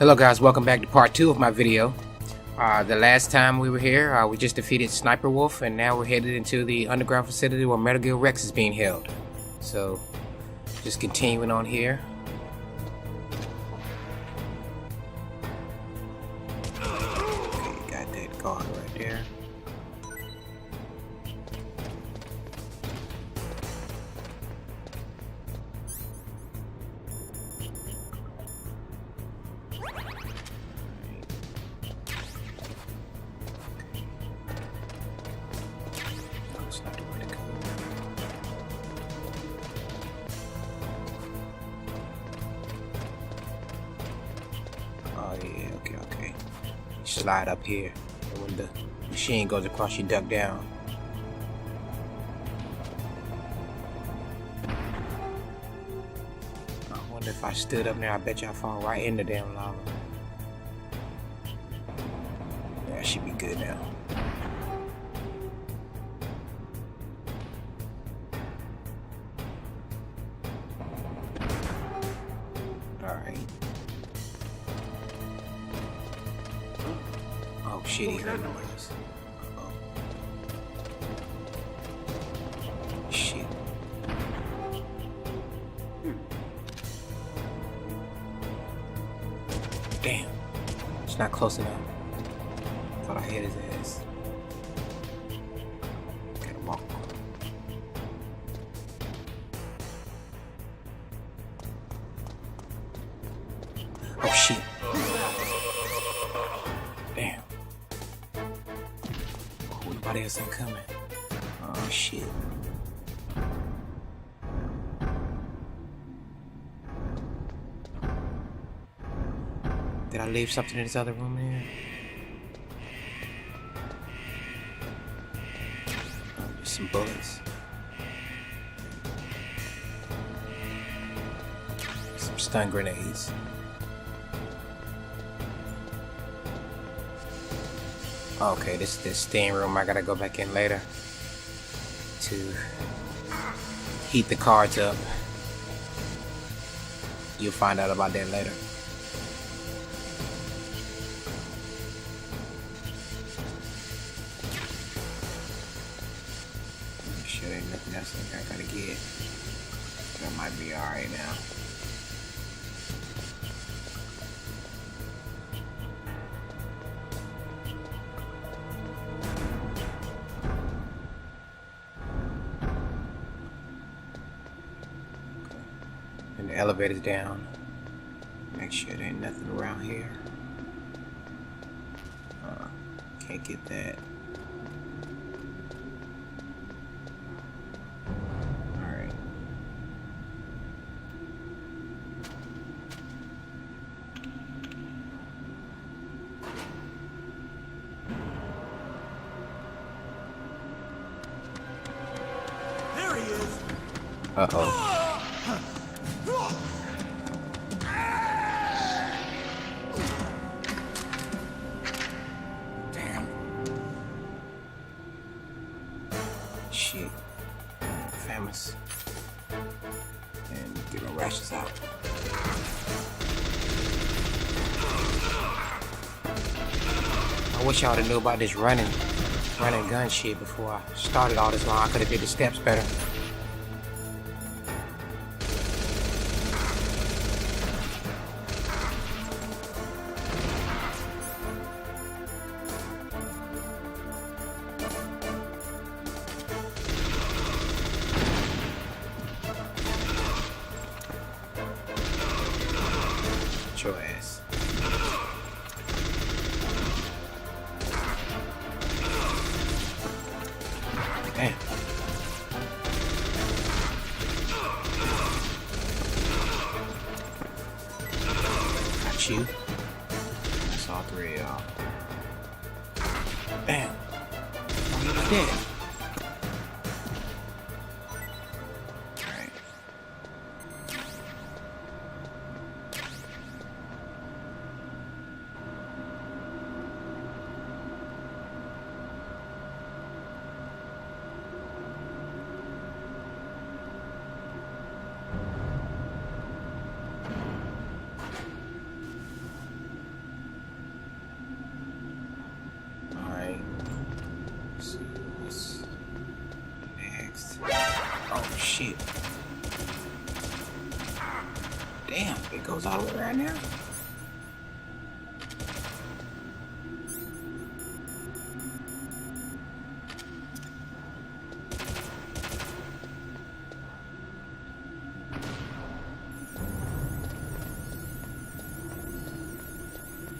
Hello guys, welcome back to part 2 of my video. The last time we were here, we just defeated Sniper Wolf, and now we're headed into the underground facility where Metal Gear Rex is being held. So, just continuing on here. Okay, got that guard right there. Oh yeah, okay. Slide up here, and when the machine goes across, you duck down. I wonder if I stood up there, I bet you I'd fall right in the damn lava. Yeah, I should be good now. Alright. Oh shit, he heard noise. Uh-oh. Shit. Damn. It's not close enough. Thought I hit his ass. Gotta walk. Oh shit. Damn. Oh, everybody else ain't coming. Oh shit. Did I leave something in this other room here? Oh, just some bullets. Some stun grenades. Okay, this is the steam room. I gotta go back in later to heat the cards up. You'll find out about that later. Make sure there's nothing else I gotta get. That might be alright now. And the elevator's down. Make sure there ain't nothing around here. Can't get that. Alright. There he is. Uh-oh. Shit. Famous. And get my rashes out. I wish I would have knew about this running gun shit before I started all this long. I could have did the steps better. Your ass. Damn. Got you. That's all three of y'all. Damn. Why are you dead? Alright. shit. Damn, it goes all the way around now.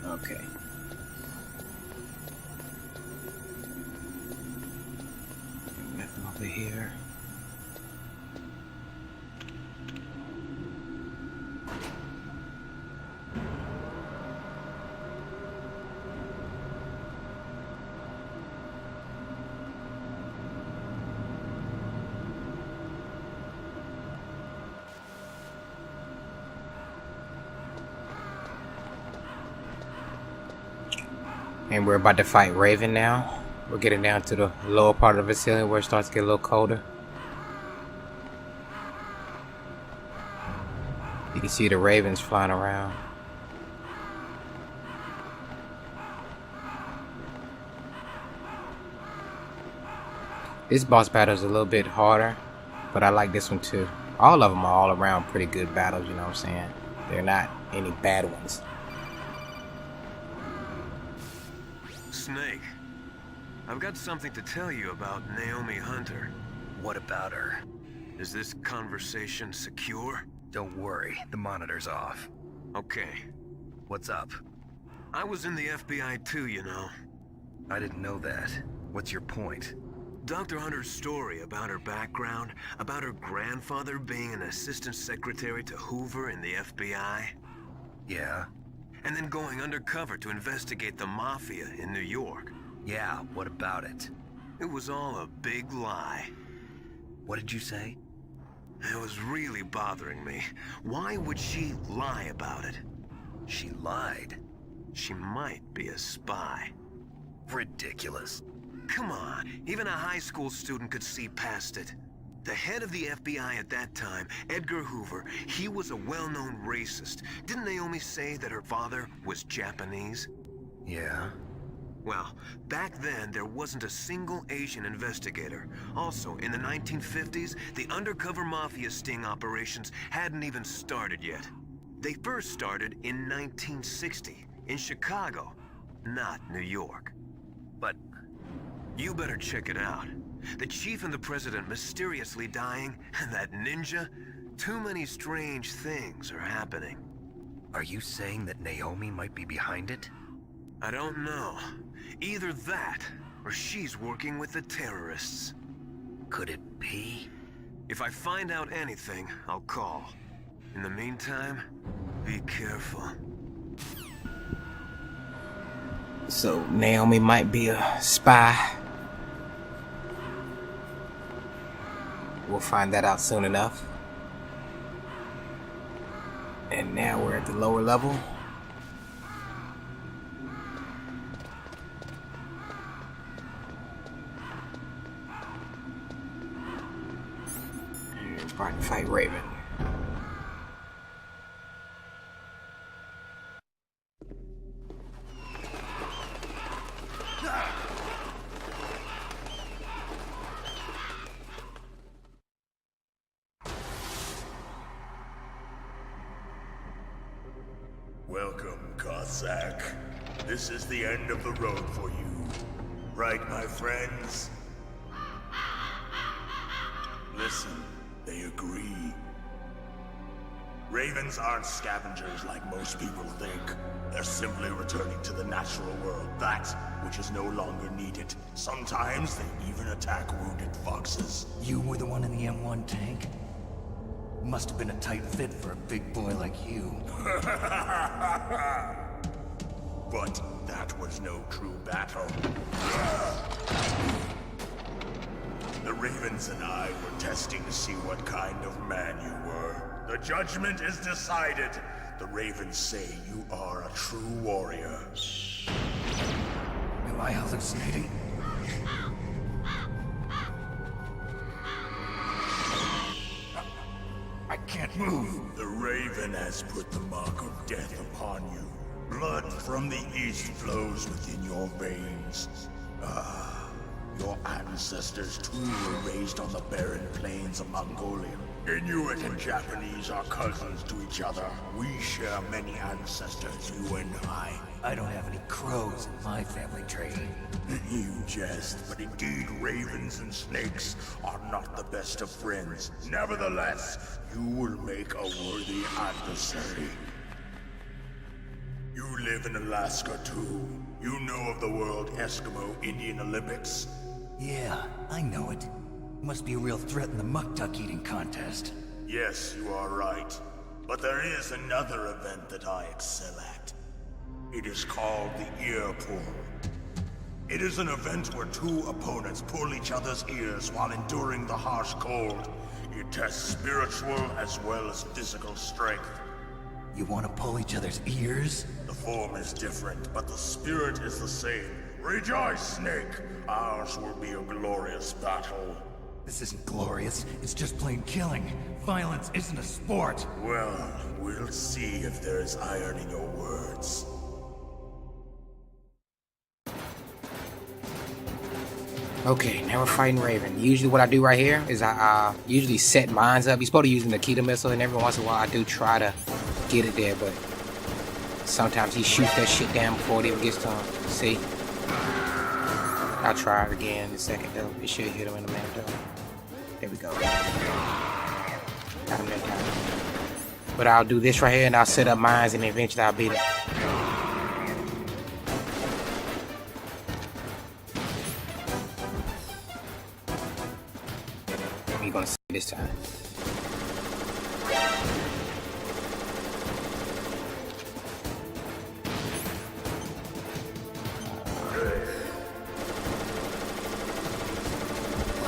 Okay. Nothing over here. And we're about to fight Raven now. We're getting down to the lower part of the facility where it starts to get a little colder. You can see the ravens flying around. This boss battle is a little bit harder, but I like this one too. All of them are all around pretty good battles, you know what I'm saying? They're not any bad ones. Snake, I've got something to tell you about Naomi Hunter. What about her? Is this conversation secure? Don't worry, the monitor's off. Okay. What's up? I was in the FBI too, you know. I didn't know that. What's your point? Dr. Hunter's story about her background, about her grandfather being an assistant secretary to Hoover in the FBI. Yeah? And then going undercover to investigate the Mafia in New York. Yeah, what about it? It was all a big lie. What did you say? It was really bothering me. Why would she lie about it? She lied. She might be a spy. Ridiculous. Come on, even a high school student could see past it. The head of the FBI at that time, Edgar Hoover, he was a well-known racist. Didn't Naomi say that her father was Japanese? Yeah? Well, back then, there wasn't a single Asian investigator. Also, in the 1950s, the undercover mafia sting operations hadn't even started yet. They first started in 1960, in Chicago, not New York. But you better check it out. The chief and the president mysteriously dying, and that ninja. Too many strange things are happening. are you saying that Naomi might be behind it? I don't know. Either that, or she's working with the terrorists. Could it be? If I find out anything, I'll call. In the meantime, be careful. So Naomi might be a spy. We'll find that out soon enough. And now we're at the lower level. And we're about to fight Raven. Welcome, Cossack. This is the end of the road for you. Right, my friends? Listen, they agree. Ravens aren't scavengers like most people think. They're simply returning to the natural world, that which is no longer needed. Sometimes they even attack wounded foxes. You were the one in the M1 tank? Must have been a tight fit for a big boy like you. But that was no true battle. The Ravens and I were testing to see what kind of man you were. The judgment is decided. The Ravens say you are a true warrior. Am I hallucinating? I can't move. The Raven has put the mark of death upon you. Blood from the east flows within your veins. Ah, your ancestors too were raised on the barren plains of Mongolia. Inuit and Japanese are cousins to each other. We share many ancestors, you and I. I don't have any crows in my family tree. You jest, but indeed ravens and snakes are not the best of friends. Nevertheless, you will make a worthy adversary. You live in Alaska too. You know of the World Eskimo Indian Olympics? Yeah, I know it. Must be a real threat in the muck-duck eating contest. Yes, you are right. But there is another event that I excel at. It is called the Ear Pull. It is an event where two opponents pull each other's ears while enduring the harsh cold. It tests spiritual as well as physical strength. You want to pull each other's ears? The form is different, but the spirit is the same. Rejoice, Snake! Ours will be a glorious battle. This isn't glorious, it's just plain killing. Violence isn't a sport. Well, we'll see if there is iron in your words. Okay, now we're fighting Raven. Usually what I do right here is I usually set mines up. You're supposed to use the Nikita missile, and every once in a while I do try to get it there, but sometimes he shoots that shit down before it even gets to him. See? I'll try it again in a second though. It should hit him in the map though. There we go. Got him that time. But I'll do this right here and I'll set up mines and eventually I'll beat him. We're gonna see this time.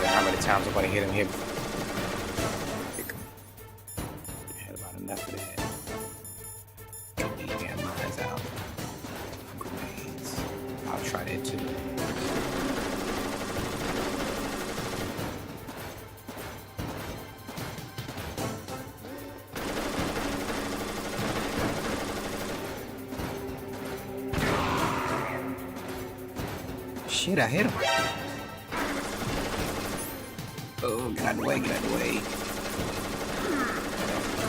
How many times I'm gonna hit him here? I had about enough of that. Get these damn mines out. Grenades. I'll try that too. Shit, I hit him. Oh, get out of the way, get out of the way.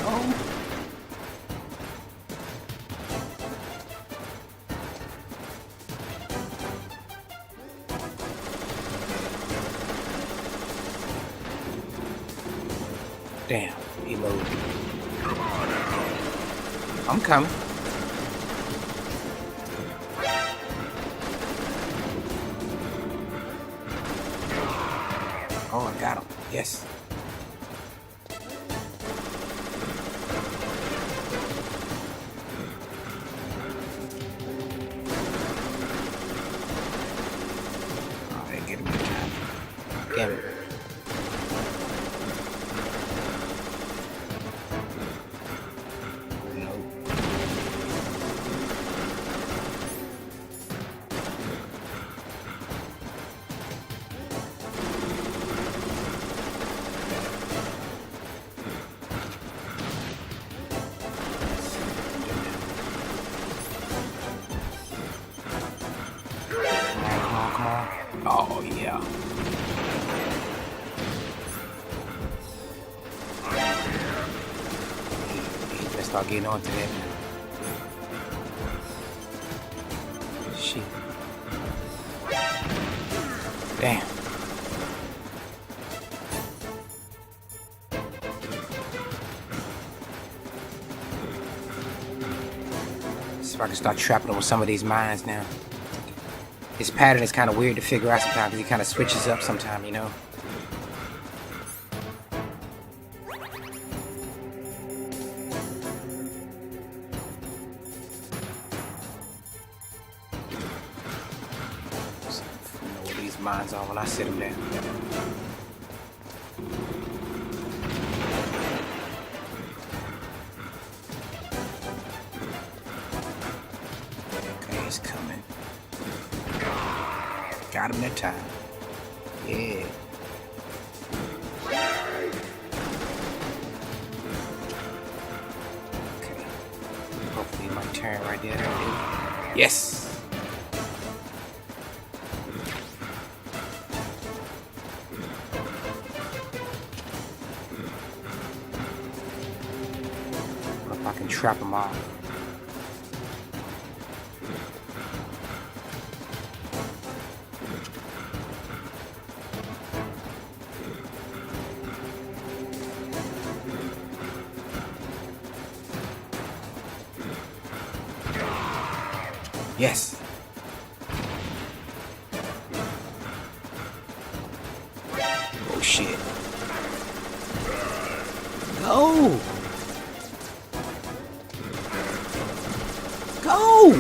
Oh. Damn, he moved. I'm coming. Oh, I got him. Yes. Oh, I didn't get him in time. Damn it. Oh, yeah. Let's start getting on to that now. Shit. Damn. See if I can start trapping him with some of these mines now. His pattern is kind of weird to figure out sometimes because he kind of switches up sometimes, you know. So, I know where these mines are when I sit them down. Okay, he's coming. Got him that time. Yeah. Okay. Hopefully my turn right there. Yes. can trap them all. Yes. Oh shit. Go! Go!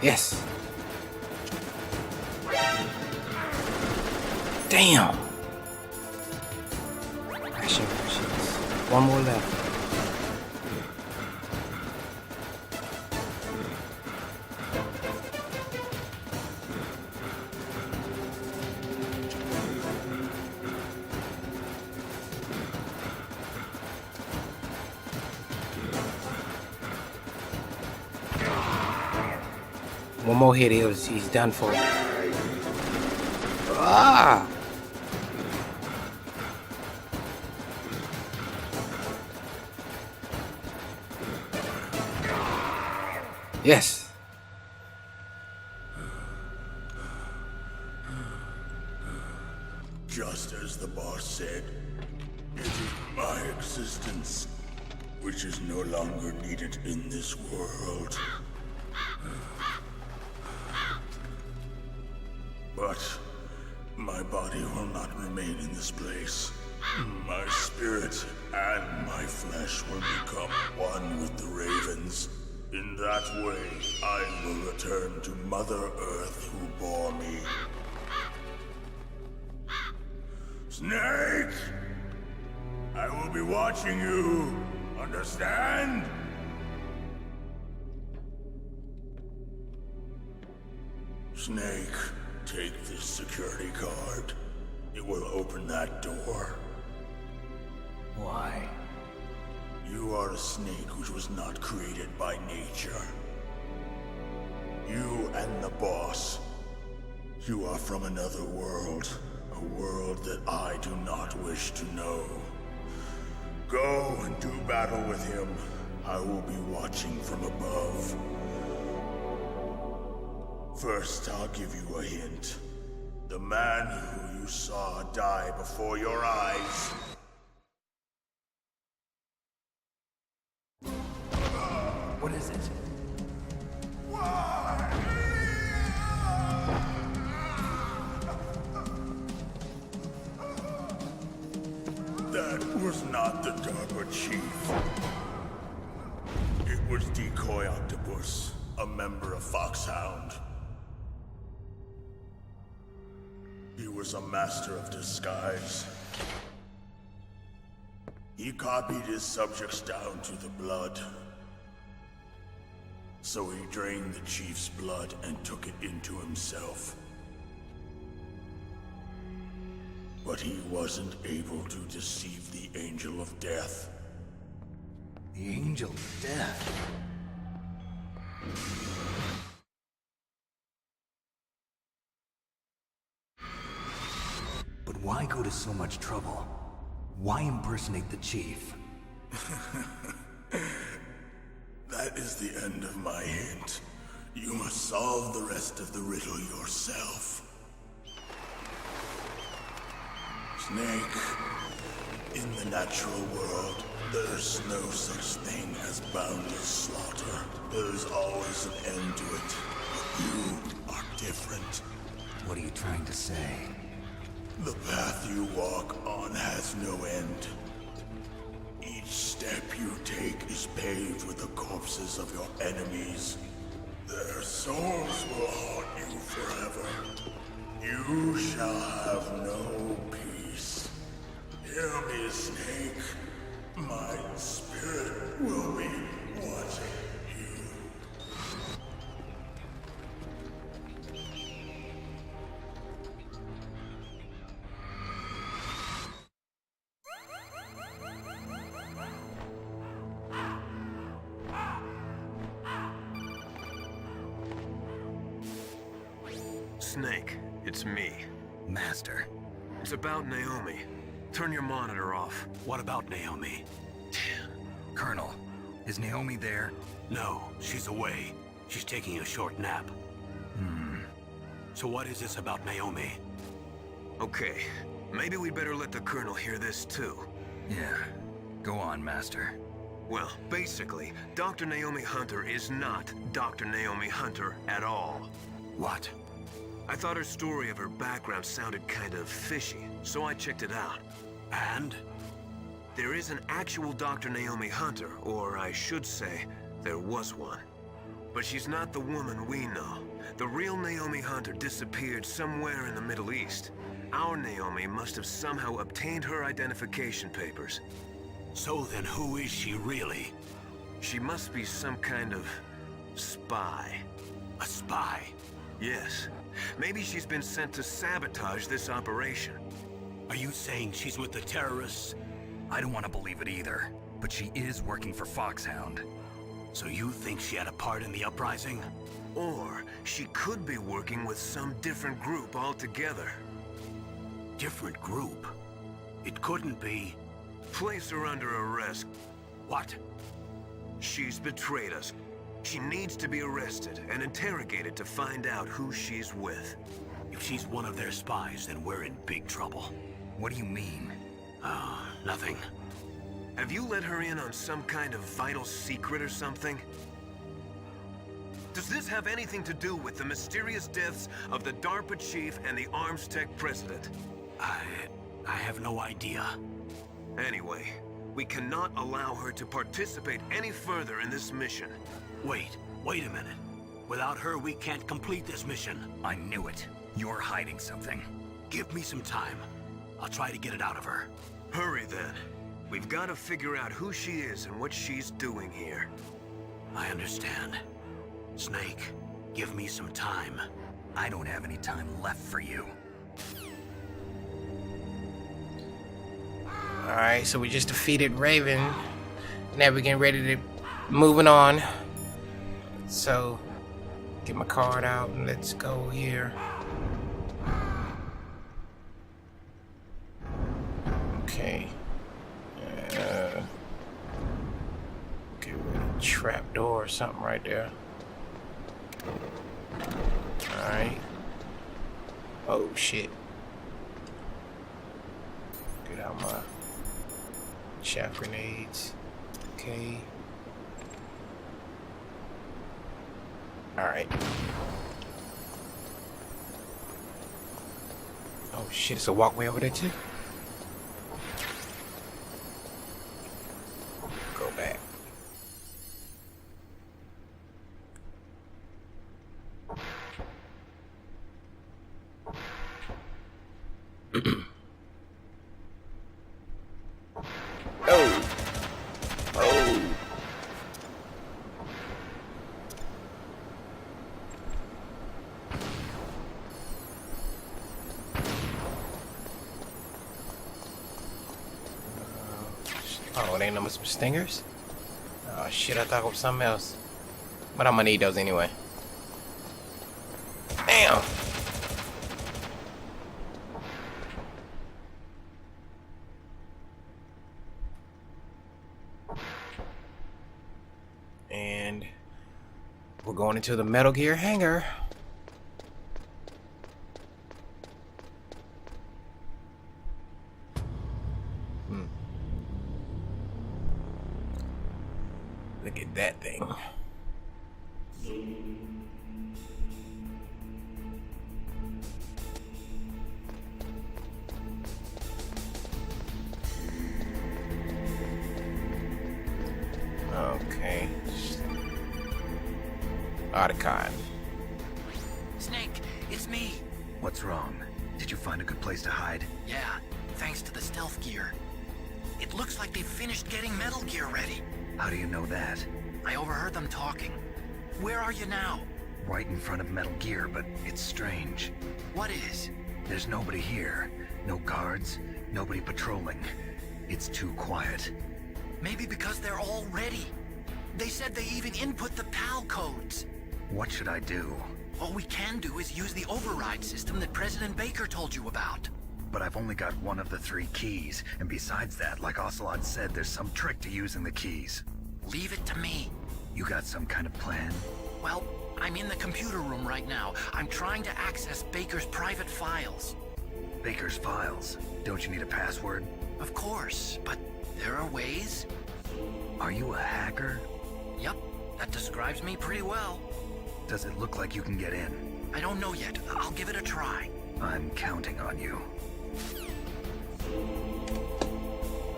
Yes. Damn. Ration. One more left. One more hit, he's done for. Ah! Yes. Just as the boss said, it is my existence which is no longer needed in this world. But my body will not remain in this place. My spirit and my flesh will become one with the ravens. In that way, I will return to Mother Earth who bore me. Snake! I will be watching you. Understand? Snake, take this security card. It will open that door. Why? You are a snake which was not created by nature. You and the boss. You are from another world. A world that I do not wish to know. Go and do battle with him. I will be watching from above. First, I'll give you a hint. The man who you saw die before your eyes. What is it? That was not the Darba Chief. It was Decoy Octopus, a member of Foxhound. He was a master of disguise. He copied his subjects down to the blood. So he drained the Chief's blood and took it into himself. But he wasn't able to deceive the Angel of Death. The Angel of Death? But why go to so much trouble? Why impersonate the Chief? That is the end of my hint. You must solve the rest of the riddle yourself. Snake, in the natural world, there's no such thing as boundless slaughter. There's always an end to it. But you are different. What are you trying to say? The path you walk on has no end. Each step you take is paved with the corpses of your enemies. Their souls will haunt you forever. You shall have no peace. Hear me, Snake. My spirit will be watching you. Snake, it's me. Master. It's about Naomi. turn your monitor off. What about Naomi? Colonel, is Naomi there? No, she's away. She's taking a short nap. So what is this about Naomi? Okay, maybe we better let the Colonel hear this too. Yeah, go on, Master. Well, basically, Dr. Naomi Hunter is not Dr. Naomi Hunter at all. What? I thought her story of her background sounded kind of fishy, so I checked it out. And? There is an actual Dr. Naomi Hunter, or I should say, there was one. But she's not the woman we know. The real Naomi Hunter disappeared somewhere in the Middle East. Our Naomi must have somehow obtained her identification papers. So then who is she really? She must be some kind of spy. A spy? Yes. Maybe she's been sent to sabotage this operation. Are you saying she's with the terrorists? I don't want to believe it either, but she is working for Foxhound. So you think she had a part in the uprising? Or she could be working with some different group altogether. Different group? It couldn't be... Place her under arrest. What? She's betrayed us. She needs to be arrested and interrogated to find out who she's with. If she's one of their spies, then we're in big trouble. What do you mean? Nothing. Have you let her in on some kind of vital secret or something? Does this have anything to do with the mysterious deaths of the DARPA chief and the Arms Tech president? I have no idea. Anyway, we cannot allow her to participate any further in this mission. Wait a minute. Without her, we can't complete this mission. I knew it. You're hiding something. Give me some time. I'll try to get it out of her. Hurry then. We've got to figure out who she is and what she's doing here. I understand. Snake, give me some time. I don't have any time left for you. Alright, so we just defeated Raven. Now we're getting ready to moving on. So get my card out and let's go here. Okay. Get rid of the trap door or something right there. Alright. Oh shit. Get out my chaff grenades. Okay. Alright. Oh shit, it's a walkway over there too? Go back. Oh, it ain't no some stingers? Oh shit, I thought it was something else. But I'm gonna need those anyway. Damn! And we're going into the Metal Gear hangar. Look at that thing. Okay. Otacon. Snake, it's me. What's wrong? Did you find a good place to hide? Yeah, thanks to the stealth gear. It looks like they've finished getting Metal Gear ready. How do you know that? I overheard them talking. Where are you now? Right in front of Metal Gear, but it's strange. What is? There's nobody here. No guards, nobody patrolling. It's too quiet. Maybe because they're all ready. They said they even input the PAL codes. What should I do? All we can do is use the override system that President Baker told you about. but I've only got one of the 3 keys, and besides that, like Ocelot said, there's some trick to using the keys. Leave it to me. You got some kind of plan? Well, I'm in the computer room right now. I'm trying to access Baker's private files. Baker's files? Don't you need a password? Of course, but there are ways. Are you a hacker? Yup, that describes me pretty well. Does it look like you can get in? I don't know yet. I'll give it a try. I'm counting on you.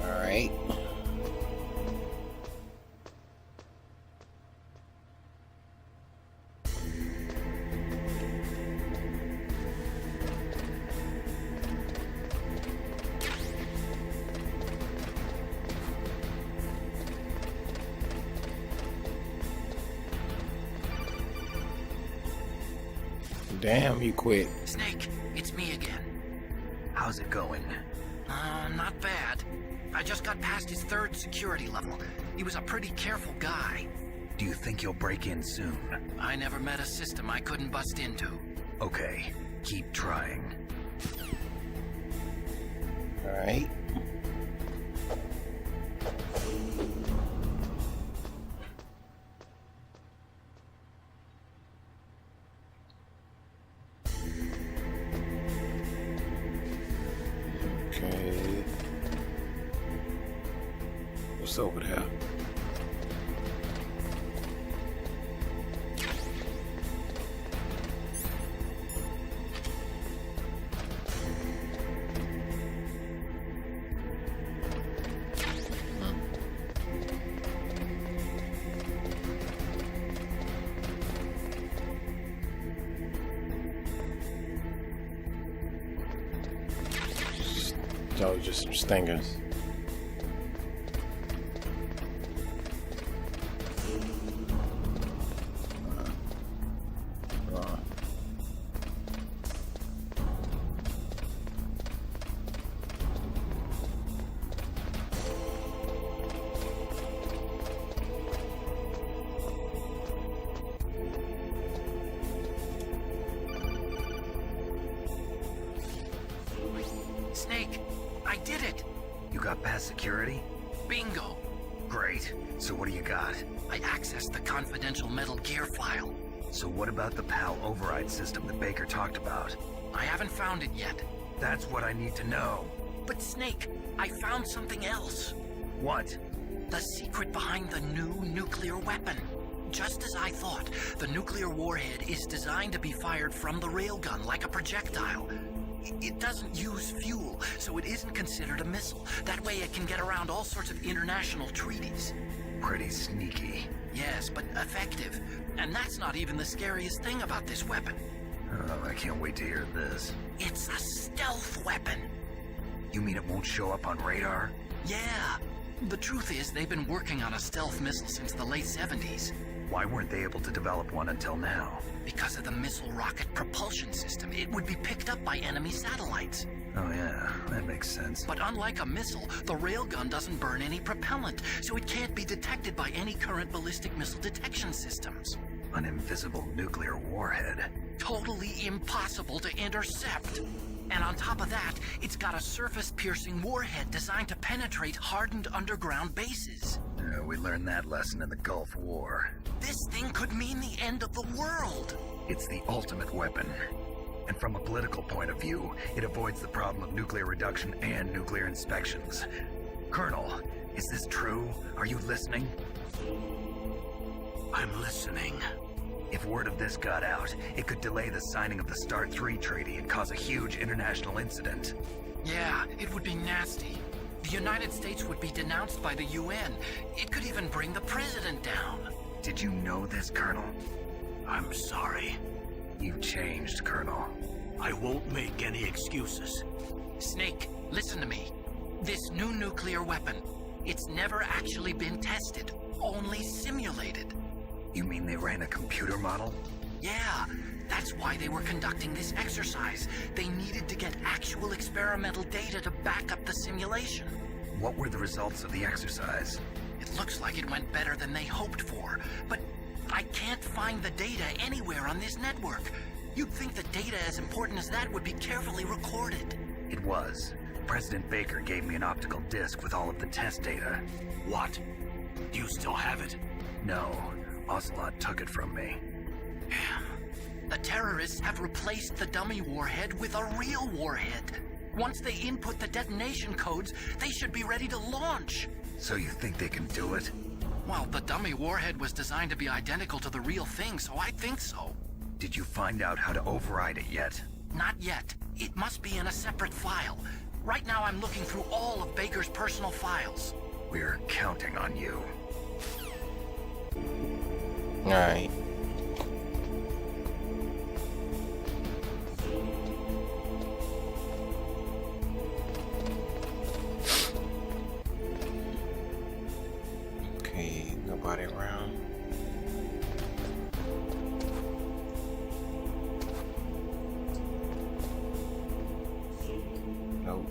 Alright. Damn, you quit. Snake, it's me again. How's it going? Not bad. I just got past his 3rd security level. He was a pretty careful guy. Do you think you'll break in soon? I never met a system I couldn't bust into. Okay, keep trying. Alright. Okay. What's over there? Oh, just some stingers. Snake, I did it! You got past security? Bingo! Great. So what do you got? I accessed the confidential Metal Gear file. So what about the PAL override system that Baker talked about? I haven't found it yet. That's what I need to know. But Snake, I found something else. What? The secret behind the new nuclear weapon. Just as I thought, the nuclear warhead is designed to be fired from the railgun like a projectile. It doesn't use fuel, so it isn't considered a missile. That way it can get around all sorts of international treaties. Pretty sneaky. Yes, but effective. And that's not even the scariest thing about this weapon. Oh, I can't wait to hear this. It's a stealth weapon. You mean it won't show up on radar? Yeah. The truth is, they've been working on a stealth missile since the late 70s. Why weren't they able to develop one until now? Because of the missile rocket propulsion system, it would be picked up by enemy satellites. Oh yeah, that makes sense. But unlike a missile, the railgun doesn't burn any propellant, so it can't be detected by any current ballistic missile detection systems. An invisible nuclear warhead. Totally impossible to intercept. And on top of that, it's got a surface-piercing warhead designed to penetrate hardened underground bases. We learned that lesson in the Gulf War. This thing could mean the end of the world. It's the ultimate weapon. And from a political point of view, it avoids the problem of nuclear reduction and nuclear inspections. Colonel, is this true? Are you listening? I'm listening. If word of this got out, it could delay the signing of the START 3 treaty and cause a huge international incident. Yeah, it would be nasty. The United States would be denounced by the UN. It could even bring the president down. Did you know this, Colonel? I'm sorry. You've changed, Colonel. I won't make any excuses. Snake, listen to me. This new nuclear weapon, it's never actually been tested, only simulated. You mean they ran a computer model? Yeah, that's why they were conducting this exercise. They needed to get actual experimental data to back up the simulation. What were the results of the exercise? It looks like it went better than they hoped for, but I can't find the data anywhere on this network. You'd think that data as important as that would be carefully recorded. It was. President Baker gave me an optical disc with all of the test data. What? Do you still have it? No, Ocelot took it from me. The terrorists have replaced the dummy warhead with a real warhead. Once they input the detonation codes, they should be ready to launch. So you think they can do it? Well, the dummy warhead was designed to be identical to the real thing, so I think so. Did you find out how to override it yet? Not yet. It must be in a separate file. Right now I'm looking through all of Baker's personal files. We're counting on you. Alright. Okay, nobody around. Nope.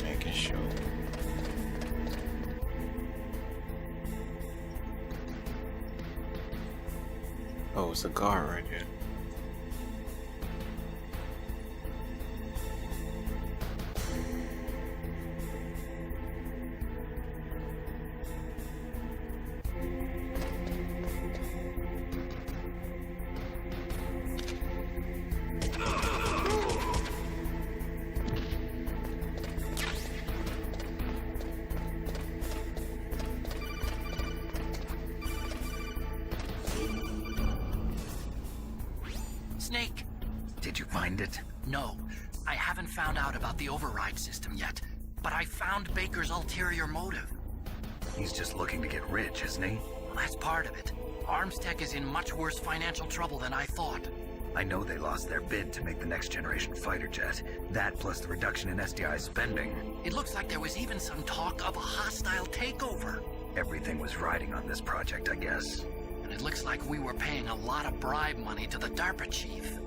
Making sure. Oh, it's a guard right here. Snake! Did you find it? No, I haven't found out about the override system yet, but I found Baker's ulterior motive. He's just looking to get rich, isn't he? Well, that's part of it. Arms Tech is in much worse financial trouble than I thought. I know they lost their bid to make the next generation fighter jet. That plus the reduction in SDI spending. It looks like there was even some talk of a hostile takeover. Everything was riding on this project, I guess. And it looks like we were paying a lot of bribe money to the DARPA chief.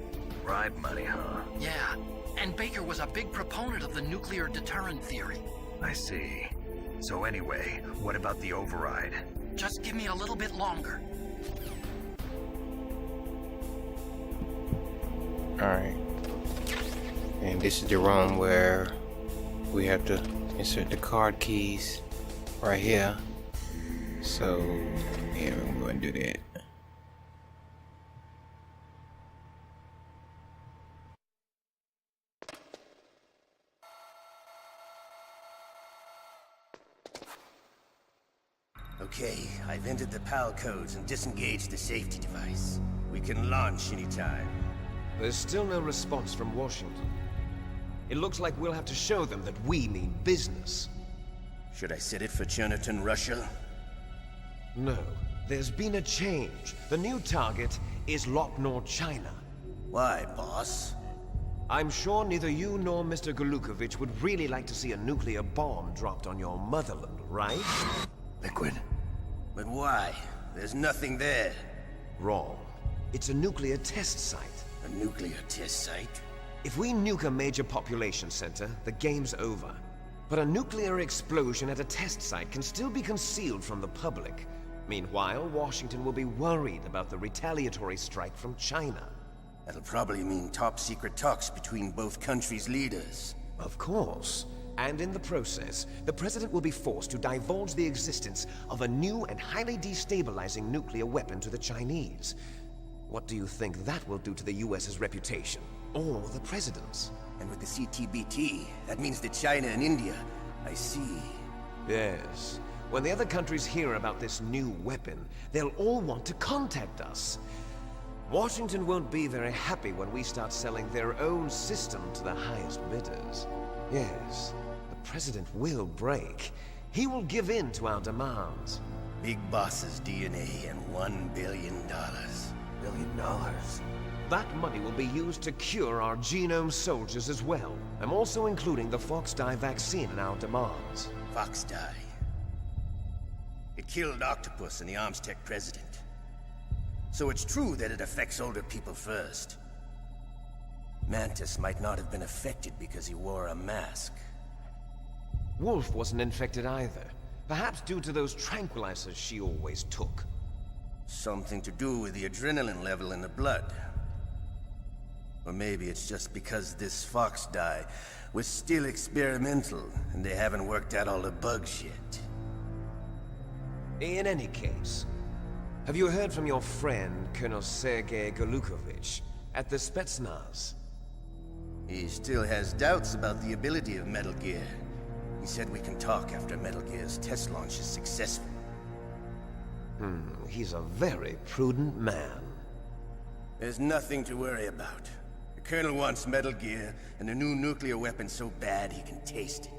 Bribe money, huh? Yeah, and Baker was a big proponent of the nuclear deterrent theory. I see. So anyway, what about the override? Just give me a little bit longer. Alright. And this is the room where we have to insert the card keys right here. So, yeah, we're going to do that. Okay, I've entered the PAL codes and disengaged the safety device. We can launch anytime. There's still no response from Washington. It looks like we'll have to show them that we mean business. Should I set it for Cherniton, Russia? No, there's been a change. The new target is Locknor, China. Why, boss? I'm sure neither you nor Mr. Golukovich would really like to see a nuclear bomb dropped on your motherland, right? Liquid. But why? There's nothing there. Wrong. It's a nuclear test site. A nuclear test site? If we nuke a major population center, the game's over. But a nuclear explosion at a test site can still be concealed from the public. Meanwhile, Washington will be worried about the retaliatory strike from China. That'll probably mean top-secret talks between both countries' leaders. Of course. And in the process, the President will be forced to divulge the existence of a new and highly destabilizing nuclear weapon to the Chinese. What do you think that will do to the US's reputation? Or the President's? And with the CTBT, that means that China and India... I see. Yes. When the other countries hear about this new weapon, they'll all want to contact us. Washington won't be very happy when we start selling their own system to the highest bidders. Yes, the President will break. He will give in to our demands. Big Boss's DNA and $1 billion. $1 billion? That money will be used to cure our genome soldiers as well. I'm also including the Fox-Die vaccine in our demands. Fox-Die. It killed Octopus and the Arms Tech president. So it's true that it affects older people first. Mantis might not have been affected because he wore a mask. Wolf wasn't infected either. Perhaps due to those tranquilizers she always took. Something to do with the adrenaline level in the blood. Or maybe it's just because this fox dye was still experimental and they haven't worked out all the bugs yet. In any case, have you heard from your friend, Colonel Sergei Golukovich, at the Spetsnaz? He still has doubts about the ability of Metal Gear. He said we can talk after Metal Gear's test launch is successful. He's a very prudent man. There's nothing to worry about. The Colonel wants Metal Gear and a new nuclear weapon so bad he can taste it.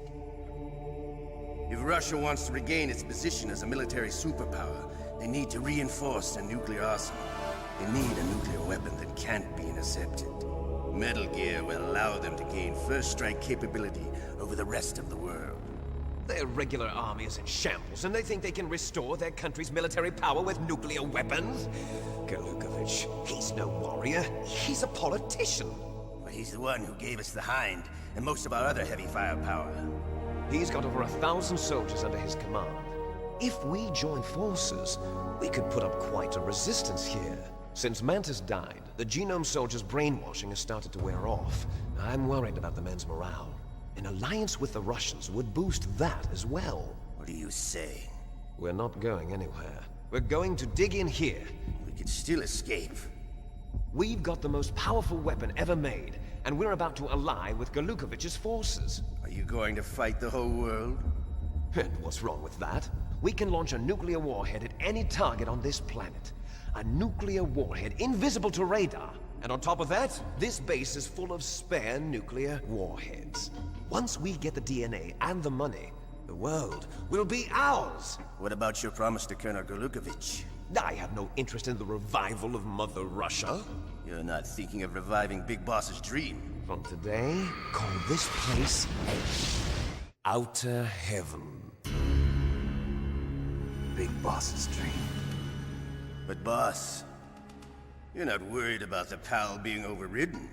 If Russia wants to regain its position as a military superpower, they need to reinforce their nuclear arsenal. They need a nuclear weapon that can't be intercepted. Metal Gear will allow them to gain first strike capability over the rest of the world. Their regular army is in shambles, and they think they can restore their country's military power with nuclear weapons? Golukovich, he's no warrior. He's a politician. But he's the one who gave us the Hind and most of our other heavy firepower. He's got over 1,000 soldiers under his command. If we join forces, we could put up quite a resistance here. Since Mantis died, the Genome Soldiers' brainwashing has started to wear off. I'm worried about the men's morale. An alliance with the Russians would boost that as well. What are you saying? We're not going anywhere. We're going to dig in here. We could still escape. We've got the most powerful weapon ever made, and we're about to ally with Golukovich's forces. Are you going to fight the whole world? And what's wrong with that? We can launch a nuclear warhead at any target on this planet. A nuclear warhead invisible to radar. And on top of that, this base is full of spare nuclear warheads. Once we get the DNA and the money, the world will be ours! What about your promise to Colonel Golukovich? I have no interest in the revival of Mother Russia. You're not thinking of reviving Big Boss's dream. From today, call this place Outer Heaven. Big Boss's dream. But boss, you're not worried about the PAL being overridden.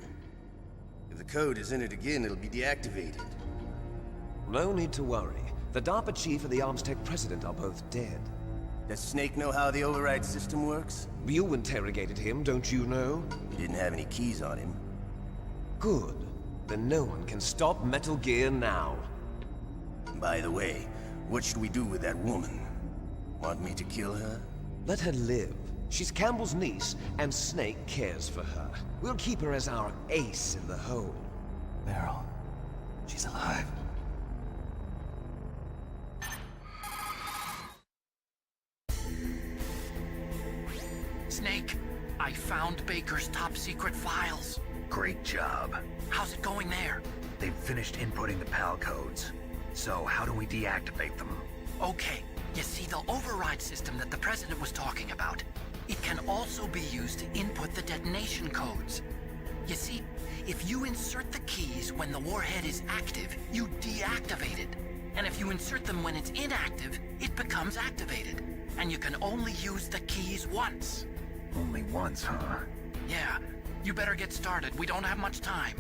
If the code is in it again, it'll be deactivated. No need to worry. The DARPA chief and the Armstech president are both dead. Does Snake know how the override system works? You interrogated him, don't you know? He didn't have any keys on him. Good. Then no one can stop Metal Gear now. By the way, what should we do with that woman? Want me to kill her? Let her live. She's Campbell's niece, and Snake cares for her. We'll keep her as our ace in the hole. Meryl, she's alive. Snake, I found Baker's top-secret files. Great job. How's it going there? They've finished inputting the PAL codes. So how do we deactivate them? Okay, you see the override system that the President was talking about? It can also be used to input the detonation codes. You see, if you insert the keys when the warhead is active, you deactivate it. And if you insert them when it's inactive, it becomes activated. And you can only use the keys once. Only once, huh? Yeah, you better get started. We don't have much time.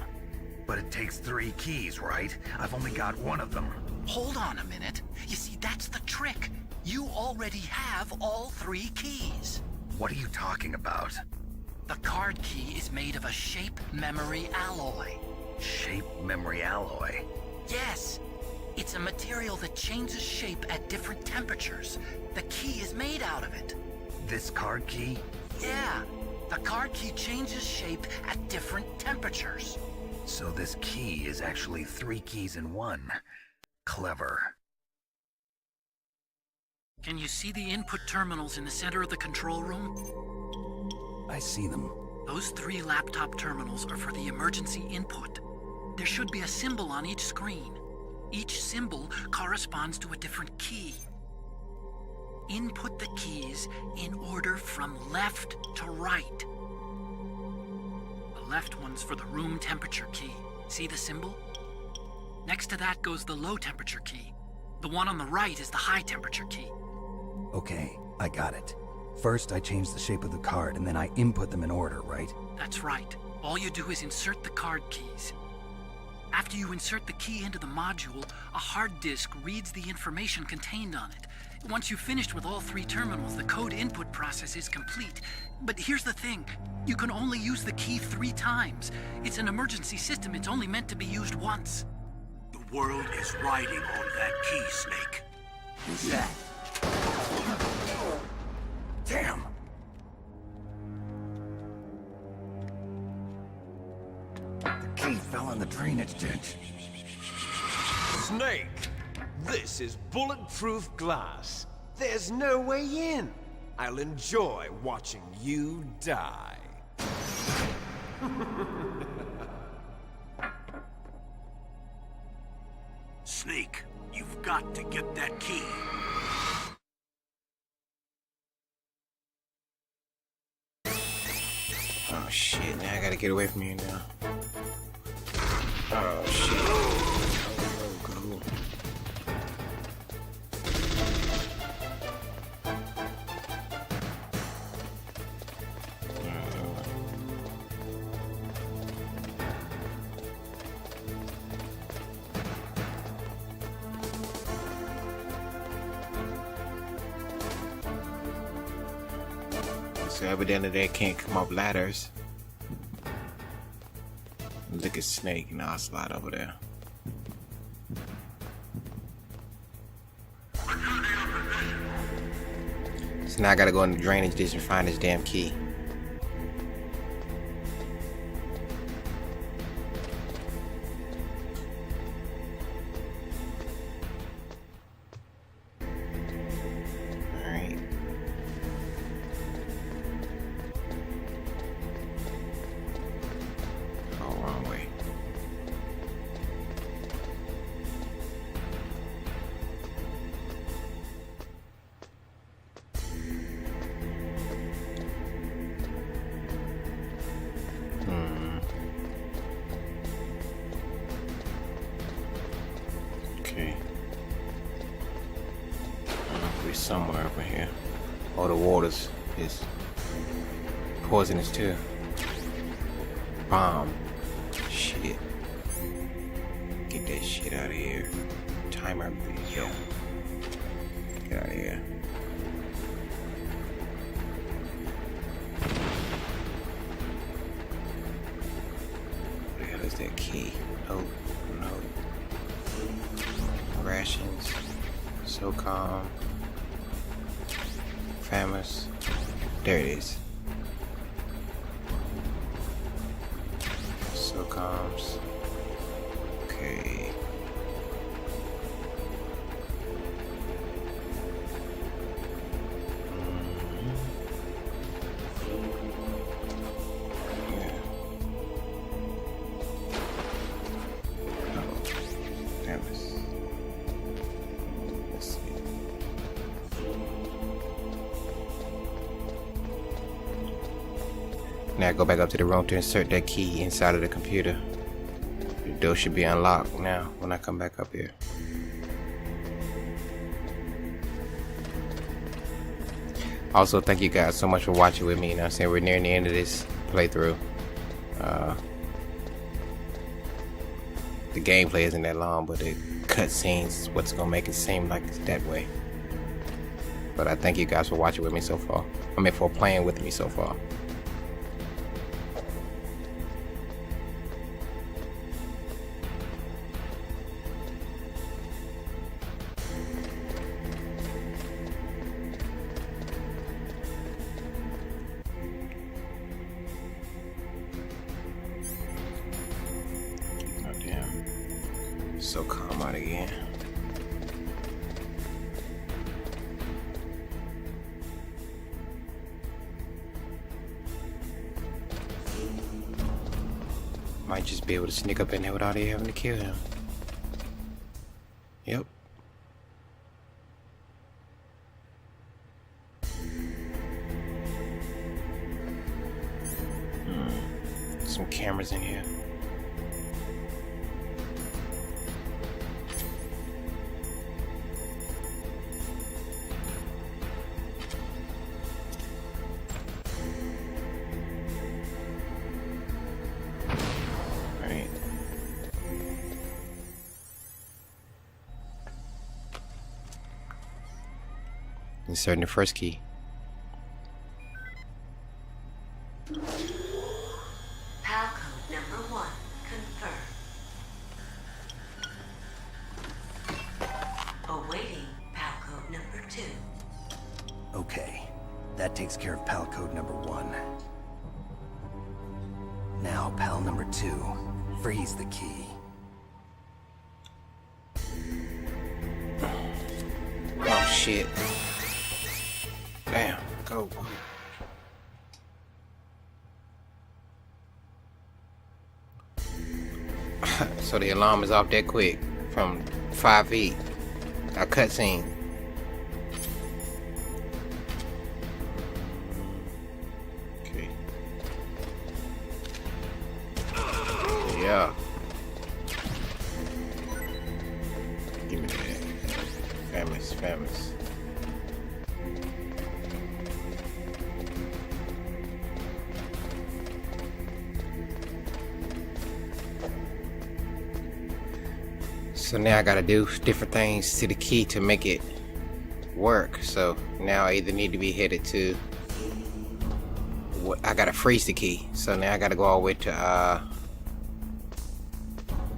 But it takes 3 keys, right? I've only got 1 of them. Hold on a minute. You see, that's the trick. You already have all 3 keys. What are you talking about? The card key is made of a shape memory alloy. Shape memory alloy? Yes. It's a material that changes shape at different temperatures. The key is made out of it. This card key? Yeah. The card key changes shape at different temperatures. So this key is actually 3 keys in 1. Clever. Can you see the input terminals in the center of the control room? I see them. Those 3 laptop terminals are for the emergency input. There should be a symbol on each screen. Each symbol corresponds to a different key. Input the keys in order from left to right. The left one's for the room temperature key. See the symbol? Next to that goes the low temperature key. The one on the right is the high temperature key. Okay, I got it. First, I change the shape of the card, and then I input them in order, right? That's right. All you do is insert the card keys. After you insert the key into the module, a hard disk reads the information contained on it. Once you've finished with all 3 terminals, the code input process is complete. But here's the thing. You can only use the key 3 times. It's an emergency system. It's only meant to be used once. The world is riding on that key, Snake. Who's that? Damn! The key fell in the drainage ditch. Snake! This is bulletproof glass. There's no way in. I'll enjoy watching you die. Snake, you've got to get that key. Oh shit, now I gotta get away from here now. Oh shit. Oh, cool. So evidently they can't come up ladders. Look at Snake and I'll slide over there. So now I gotta go in the drainage ditch and find this damn key. Alright. Oh, wrong way. Okay. We're somewhere over here. Oh, the water's is poisonous too. Bomb. Shit. Get that shit out of here. Timer. Yo. Get out of here. What the hell is that key? No. No. Rations. So calm. Famous. There it is. So calms. Okay. Yeah. Oh, famous. Let's see. Now go back up to the room to insert that key inside of the computer. The door should be unlocked now when I come back up here. Also, thank you guys so much for watching with me. You know what I'm saying? We're nearing the end of this playthrough. The gameplay isn't that long, but the cutscenes is what's gonna make it seem like it's that way. But I thank you guys for watching with me so far. I mean, for playing with me so far. Oh, damn. So calm out again. Might just be able to sneak up in there without even having to kill him. Yep. Some cameras in here. Right. Inserting the first key. PAL code number 1 confirmed. Awaiting PAL code number 2. Okay, that takes care of PAL code number 1. Now, PAL number 2, freeze the key. Oh shit. Damn, go. So the alarm is off that quick from 5 feet. A cutscene. Okay. Yeah. Give me that. Famous. So now I gotta do different things to the key to make it work. So now I either need to be headed to I gotta freeze the key. So now I gotta go all the way to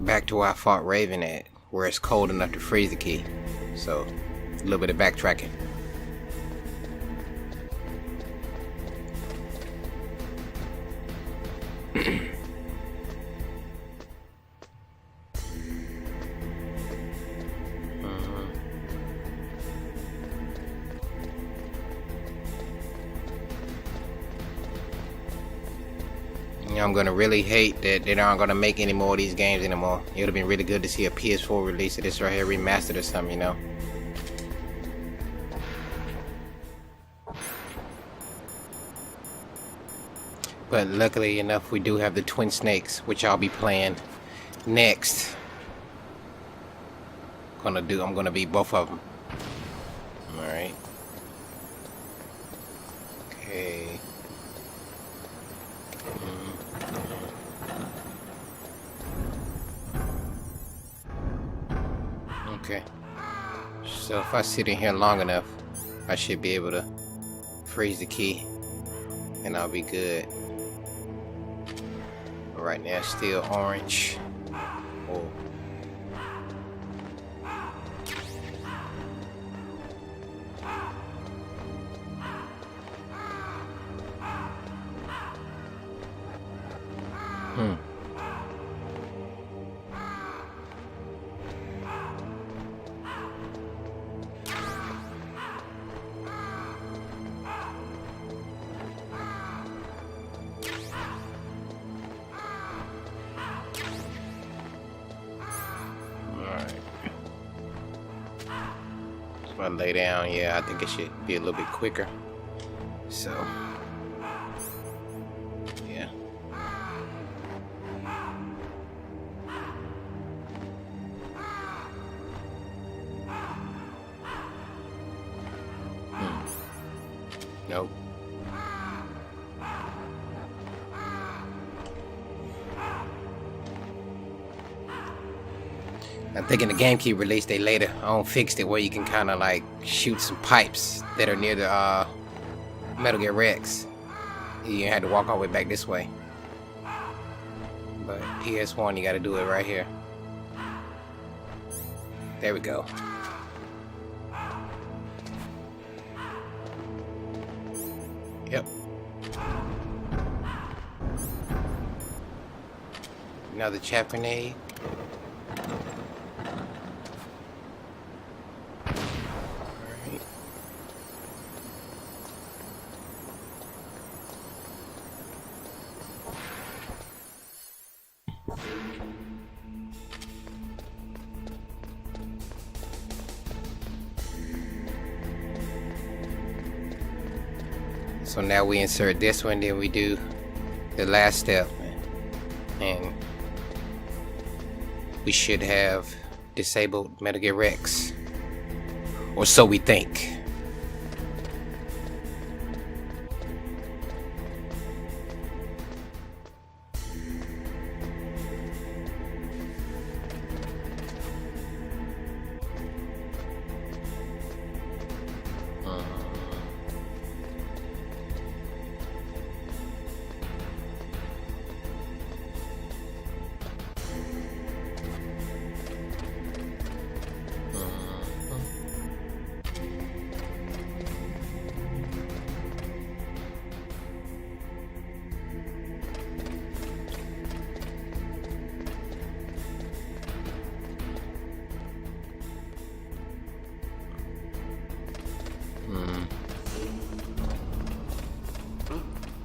back to where I fought Raven at, where it's cold enough to freeze the key. So a little bit of backtracking. I'm gonna really hate that they aren't gonna make any more of these games anymore. It would have been really good to see a PS4 release of this right here, remastered or something, you know. But luckily enough, we do have the Twin Snakes, which I'll be playing next. I'm gonna beat both of them. All right. Okay. Okay. So if I sit in here long enough, I should be able to freeze the key, and I'll be good. But right now, it's still orange. Oh. If I lay down, yeah, I think it should be a little bit quicker. So, yeah. Nope. I'm thinking the GameCube release they later on fixed it where you can kind of like shoot some pipes that are near the Metal Gear Rex. You had to walk all the way back this way. But PS1, you got to do it right here. There we go. Yep. Another chap grenade. So now we insert this one, then we do the last step, and we should have disabled Metal Gear Rex, or so we think.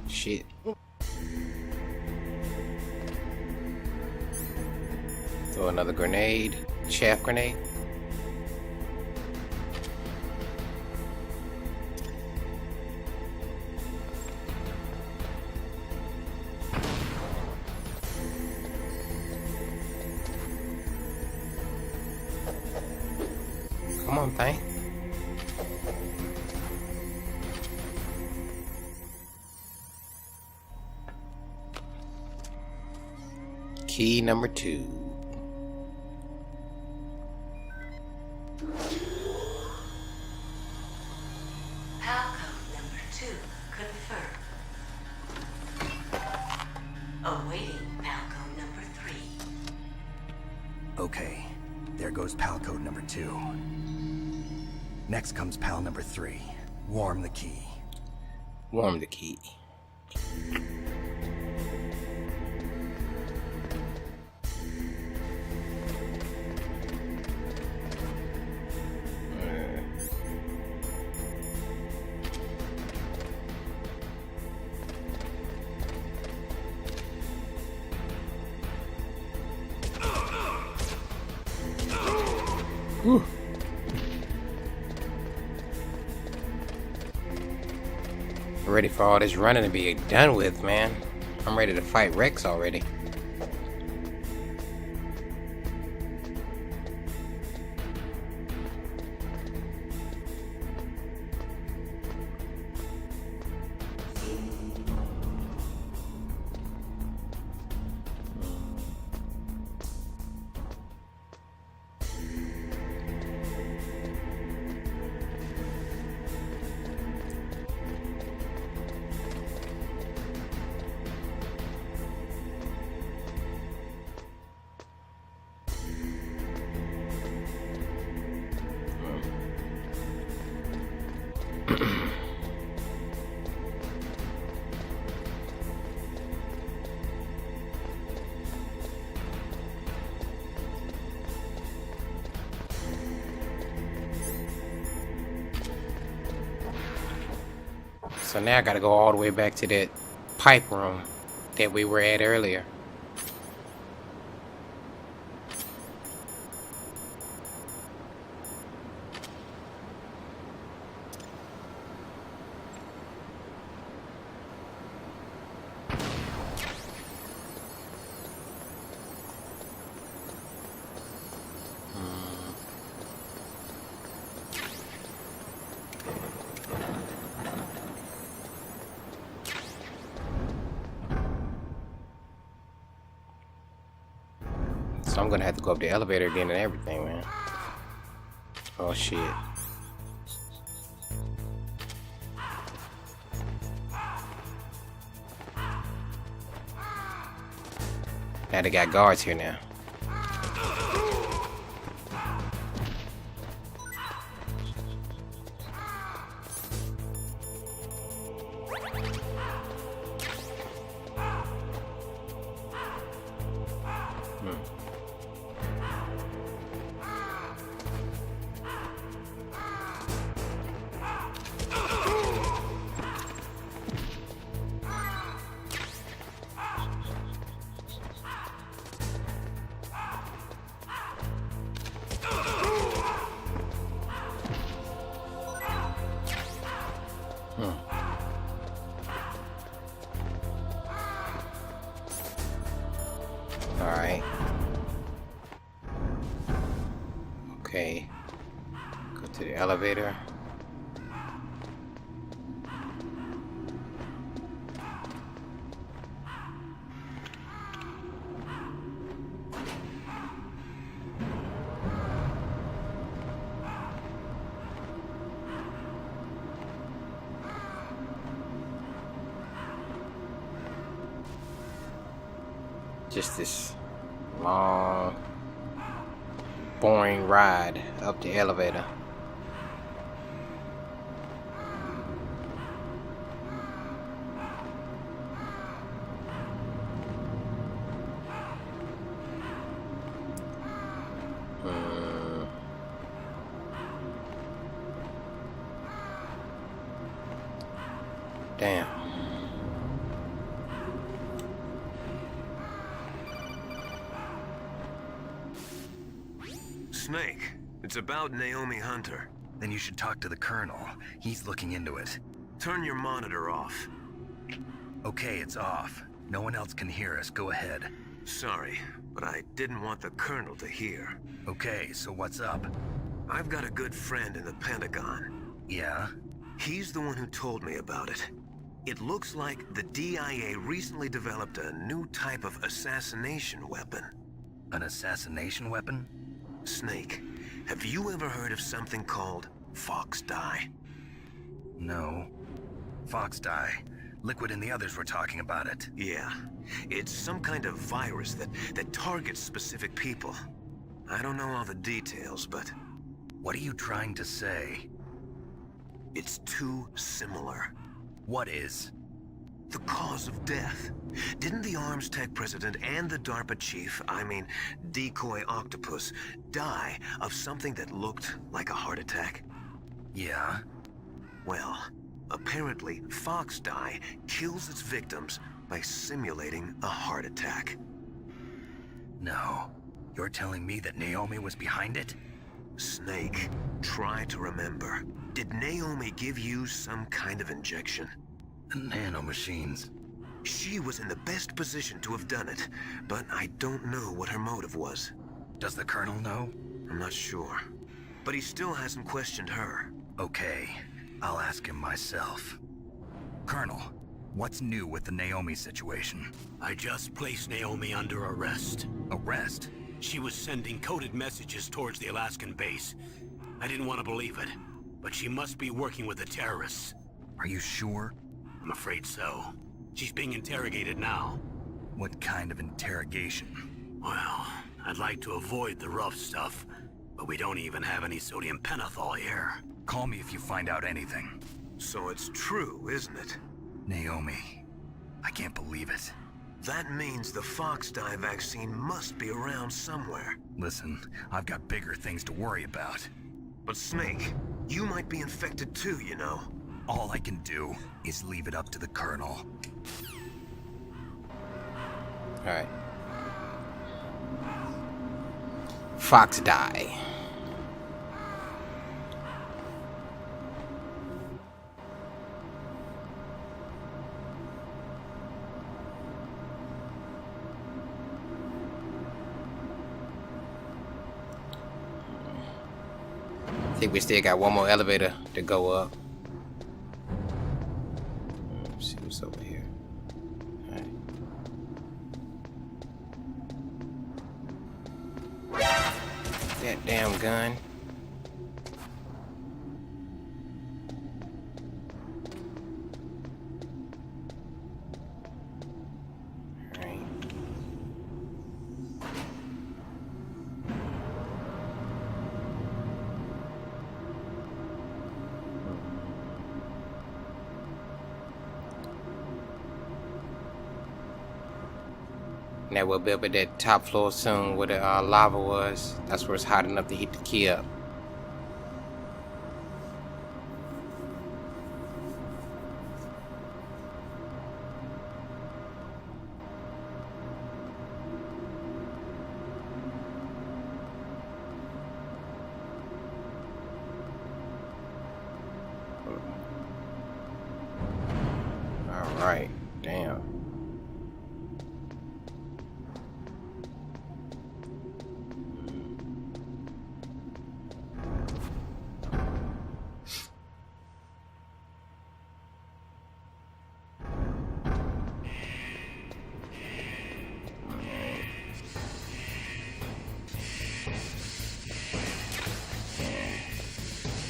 Shit. Throw another grenade. Chaff grenade. Come on, thing. Key number 2. Timecodes number 2 confirmed. Awaiting Timecodes number 3. Okay, there goes pal code number 2. Next comes pal number 3. Warm the key. Warm the key. Whew. Ready for all this running to be done with, man. I'm ready to fight Rex already. So now I gotta go all the way back to that pipe room that we were at earlier. So I'm gonna have to go up the elevator again and everything, man. Oh shit. Now they got guards here now. Alright. Okay. Go to the elevator. Just this long, boring ride up the elevator. Damn. Snake, it's about Naomi Hunter. Then you should talk to the Colonel. He's looking into it. Turn your monitor off. Okay, it's off. No one else can hear us. Go ahead. Sorry, but I didn't want the Colonel to hear. Okay, so what's up? I've got a good friend in the Pentagon. Yeah? He's the one who told me about it. It looks like the DIA recently developed a new type of assassination weapon. An assassination weapon? Snake, have you ever heard of something called Fox Dye? No. Fox Dye. Liquid and the others were talking about it. Yeah. It's some kind of virus that targets specific people. I don't know all the details, but... What are you trying to say? It's too similar. What is? The cause of death. Didn't the Arms Tech president and the DARPA chief, Decoy Octopus, die of something that looked like a heart attack? Yeah? Well, apparently Fox Dye kills its victims by simulating a heart attack. No. You're telling me that Naomi was behind it? Snake, try to remember. Did Naomi give you some kind of injection? Nanomachines. She was in the best position to have done it, but I don't know what her motive was. Does the Colonel know? I'm not sure. But he still hasn't questioned her. Okay, I'll ask him myself. Colonel, what's new with the Naomi situation? I just placed Naomi under arrest. Arrest? She was sending coded messages towards the Alaskan base. I didn't want to believe it, but she must be working with the terrorists. Are you sure? I'm afraid so. She's being interrogated now. What kind of interrogation? Well, I'd like to avoid the rough stuff, but we don't even have any sodium pentothal here. Call me if you find out anything. So it's true, isn't it? Naomi. I can't believe it. That means the Fox Dye vaccine must be around somewhere. Listen, I've got bigger things to worry about. But Snake, you might be infected too, you know. All I can do is leave it up to the Colonel. Alright. Fox Dye. I think we still got one more elevator to go up. Let's see what's over here. All right. That damn gun. Now we'll be up at that top floor soon where the lava was. That's where it's hot enough to heat the key up. All right, damn.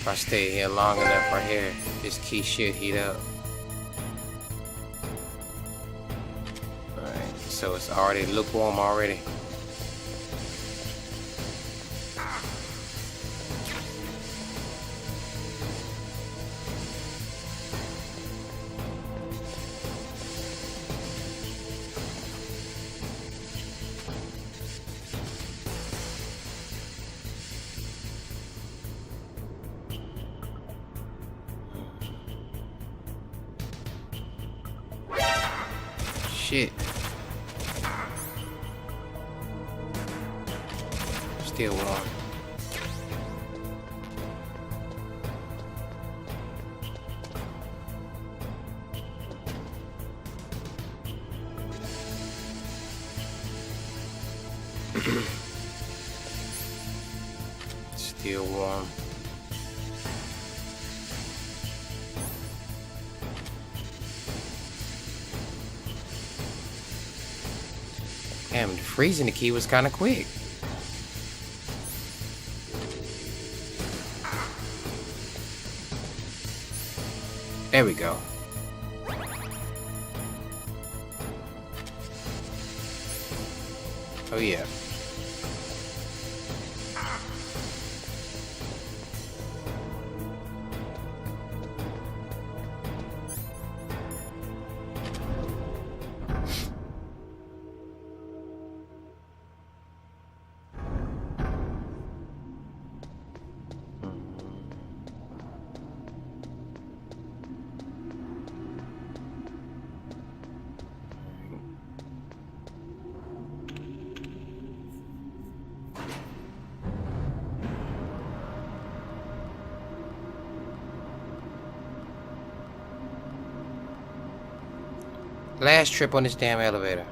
If I stay here long enough right here, this key should heat up. Alright, so so it's already lukewarm already. Shit. Still warm. Still warm. Damn, freezing the key was kind of quick. There we go. Oh yeah. Last trip on this damn elevator.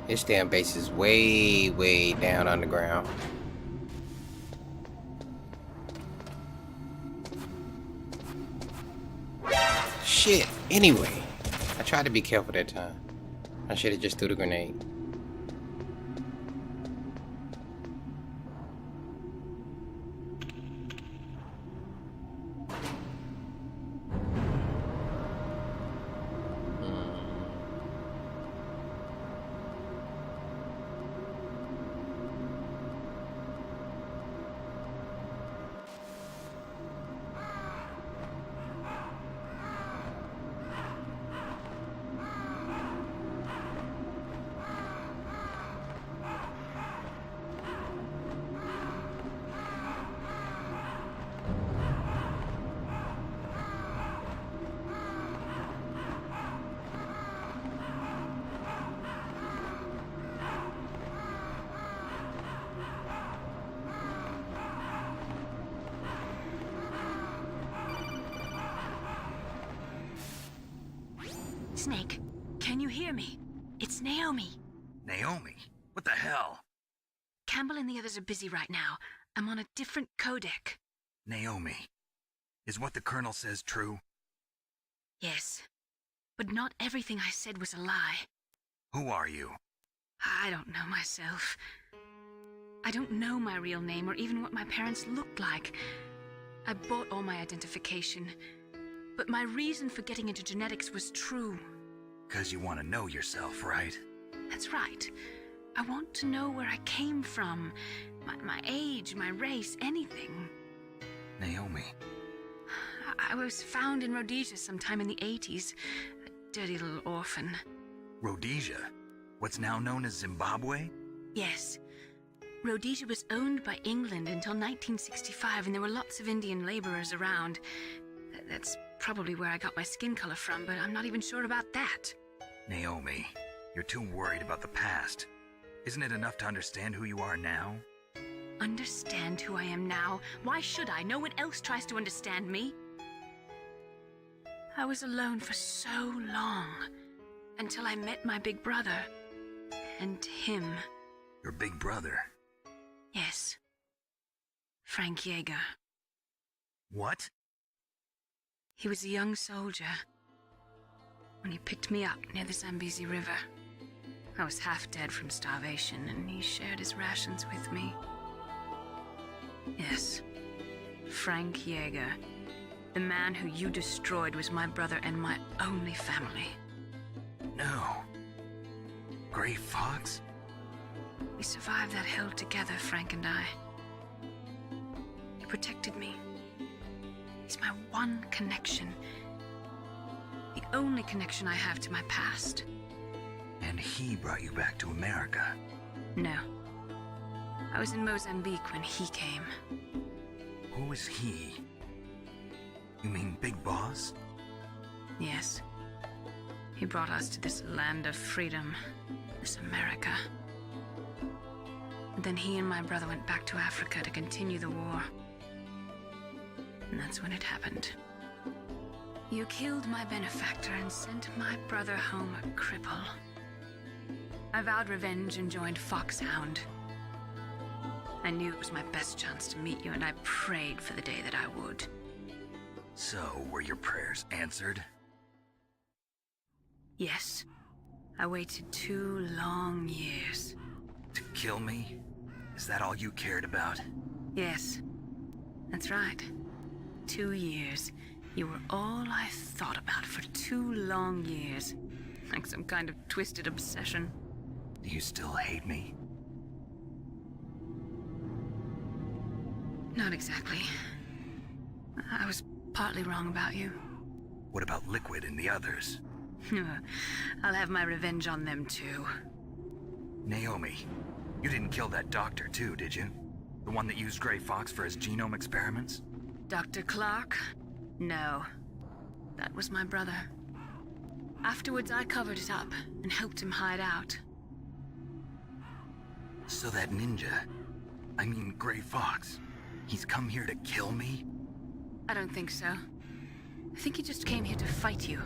This damn base is way, way down underground. Shit. Anyway, I tried to be careful that time. I should have just threw the grenade. Snake, can you hear me? It's Naomi. Naomi? What the hell? Campbell and the others are busy right now. I'm on a different codec. Naomi, is what the Colonel says true? Yes, but not everything I said was a lie. Who are you? I don't know myself. I don't know my real name or even what my parents looked like. I bought all my identification. But my reason for getting into genetics was true. 'Cause you want to know yourself, right? That's right. I want to know where I came from. My age, my race, anything. Naomi. I was found in Rhodesia sometime in the 80s. A dirty little orphan. Rhodesia? What's now known as Zimbabwe? Yes. Rhodesia was owned by England until 1965, and there were lots of Indian laborers around. That's probably where I got my skin color from, but I'm not even sure about that. Naomi, you're too worried about the past. Isn't it enough to understand who you are now? Understand who I am now? Why should I? No one else tries to understand me. I was alone for so long, until I met my big brother, and him. Your big brother? Yes. Frank Yeager. What? He was a young soldier when he picked me up near the Zambezi River. I was half dead from starvation, and he shared his rations with me. Yes, Frank Yeager. The man who you destroyed was my brother and my only family. No. Gray Fox? We survived that hell together, Frank and I. He protected me. He's my one connection. The only connection I have to my past. And he brought you back to America? No. I was in Mozambique when he came. Who was he? You mean Big Boss? Yes. He brought us to this land of freedom, this America. And then he and my brother went back to Africa to continue the war. And that's when it happened. You killed my benefactor and sent my brother home a cripple. I vowed revenge and joined Foxhound. I knew it was my best chance to meet you, and I prayed for the day that I would. So, were your prayers answered? Yes. I waited 2 long years. To kill me? Is that all you cared about? Yes. That's right. 2 years. You were all I thought about for 2 long years. Like some kind of twisted obsession. Do you still hate me? Not exactly. I was partly wrong about you. What about Liquid and the others? I'll have my revenge on them too. Naomi, you didn't kill that doctor too, did you? The one that used Gray Fox for his genome experiments? Dr. Clark? No. That was my brother. Afterwards, I covered it up and helped him hide out. So that ninja, I mean Gray Fox, he's come here to kill me? I don't think so. I think he just came here to fight you.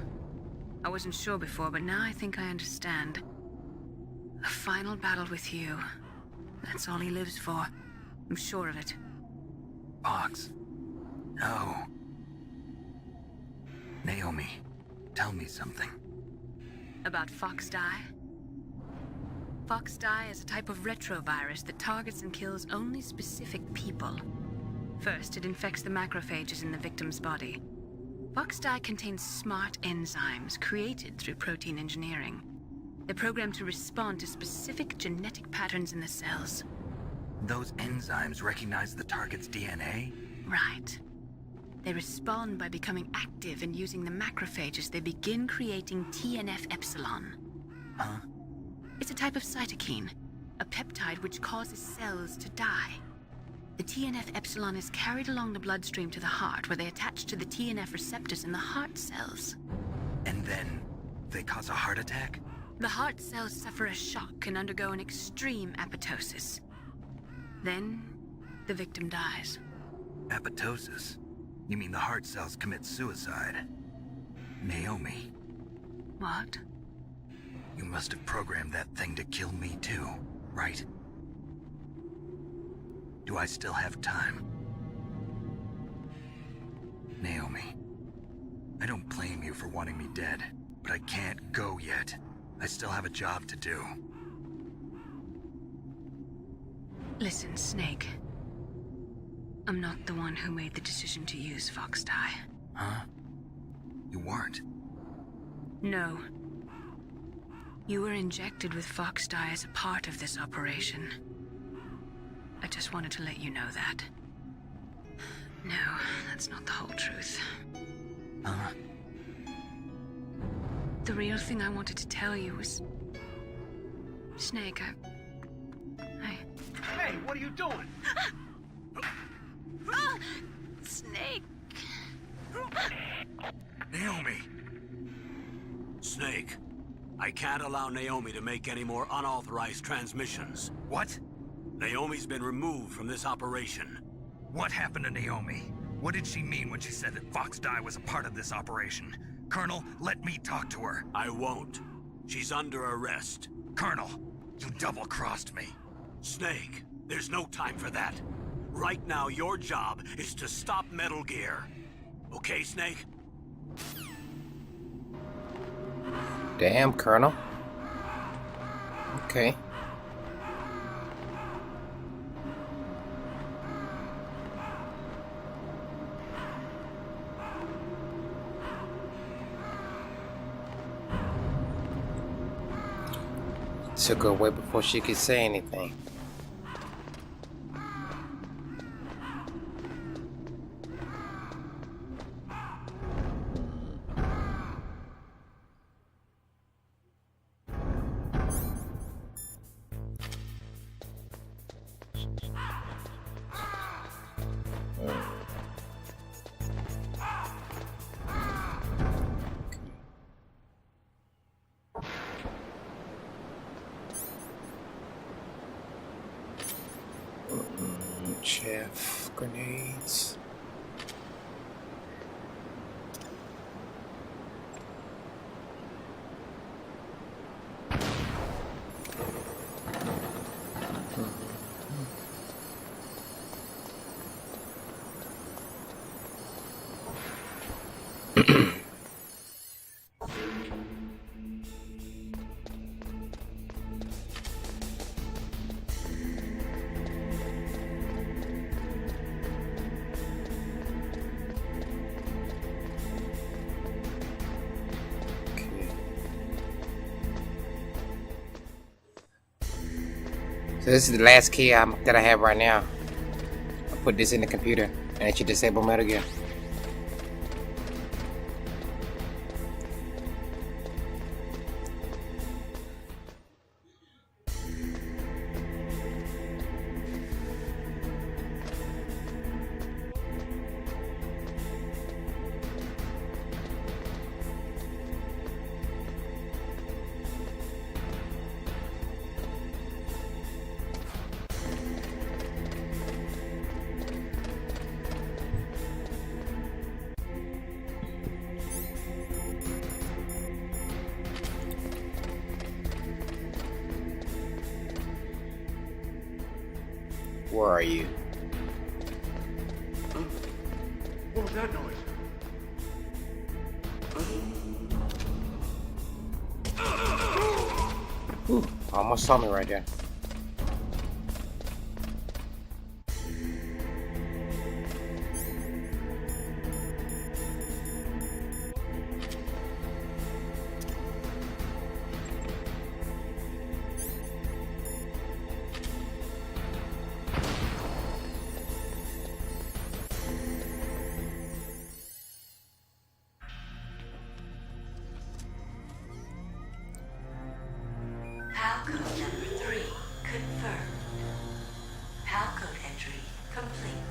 I wasn't sure before, but now I think I understand. A final battle with you. That's all he lives for. I'm sure of it. Fox? No. Naomi, tell me something. About Fox Die? Fox Die is a type of retrovirus that targets and kills only specific people. First, it infects the macrophages in the victim's body. Fox Die contains smart enzymes created through protein engineering. They're programmed to respond to specific genetic patterns in the cells. Those enzymes recognize the target's DNA? Right. They respond by becoming active and using the macrophages. They begin creating TNF-epsilon. Huh? It's a type of cytokine, a peptide which causes cells to die. The TNF-epsilon is carried along the bloodstream to the heart, where they attach to the TNF receptors in the heart cells. And then they cause a heart attack? The heart cells suffer a shock and undergo an extreme apoptosis. Then, the victim dies. Apoptosis? You mean the heart cells commit suicide? Naomi. What? You must have programmed that thing to kill me too, right? Do I still have time? Naomi, I don't blame you for wanting me dead, but I can't go yet. I still have a job to do. Listen, Snake. I'm not the one who made the decision to use Fox Die. Huh? You weren't? No. You were injected with Fox Die as a part of this operation. I just wanted to let you know that. No, that's not the whole truth. Huh? The real thing I wanted to tell you was... Snake, Hey, what are you doing? Snake! Naomi! Snake, I can't allow Naomi to make any more unauthorized transmissions. What? Naomi's been removed from this operation. What happened to Naomi? What did she mean when she said that Fox Die was a part of this operation? Colonel, let me talk to her. I won't. She's under arrest. Colonel, you double-crossed me. Snake, there's no time for that. Right now, your job is to stop Metal Gear. Okay, Snake? Damn, Colonel. Okay. Took her away before she could say anything. Chef, grenades. So this is the last key that I have right now. I'll put this in the computer and it should disable Metal Gear. Where are you? What was that noise? Almost saw me right there. Palcode number 3 confirmed. Palcode entry complete.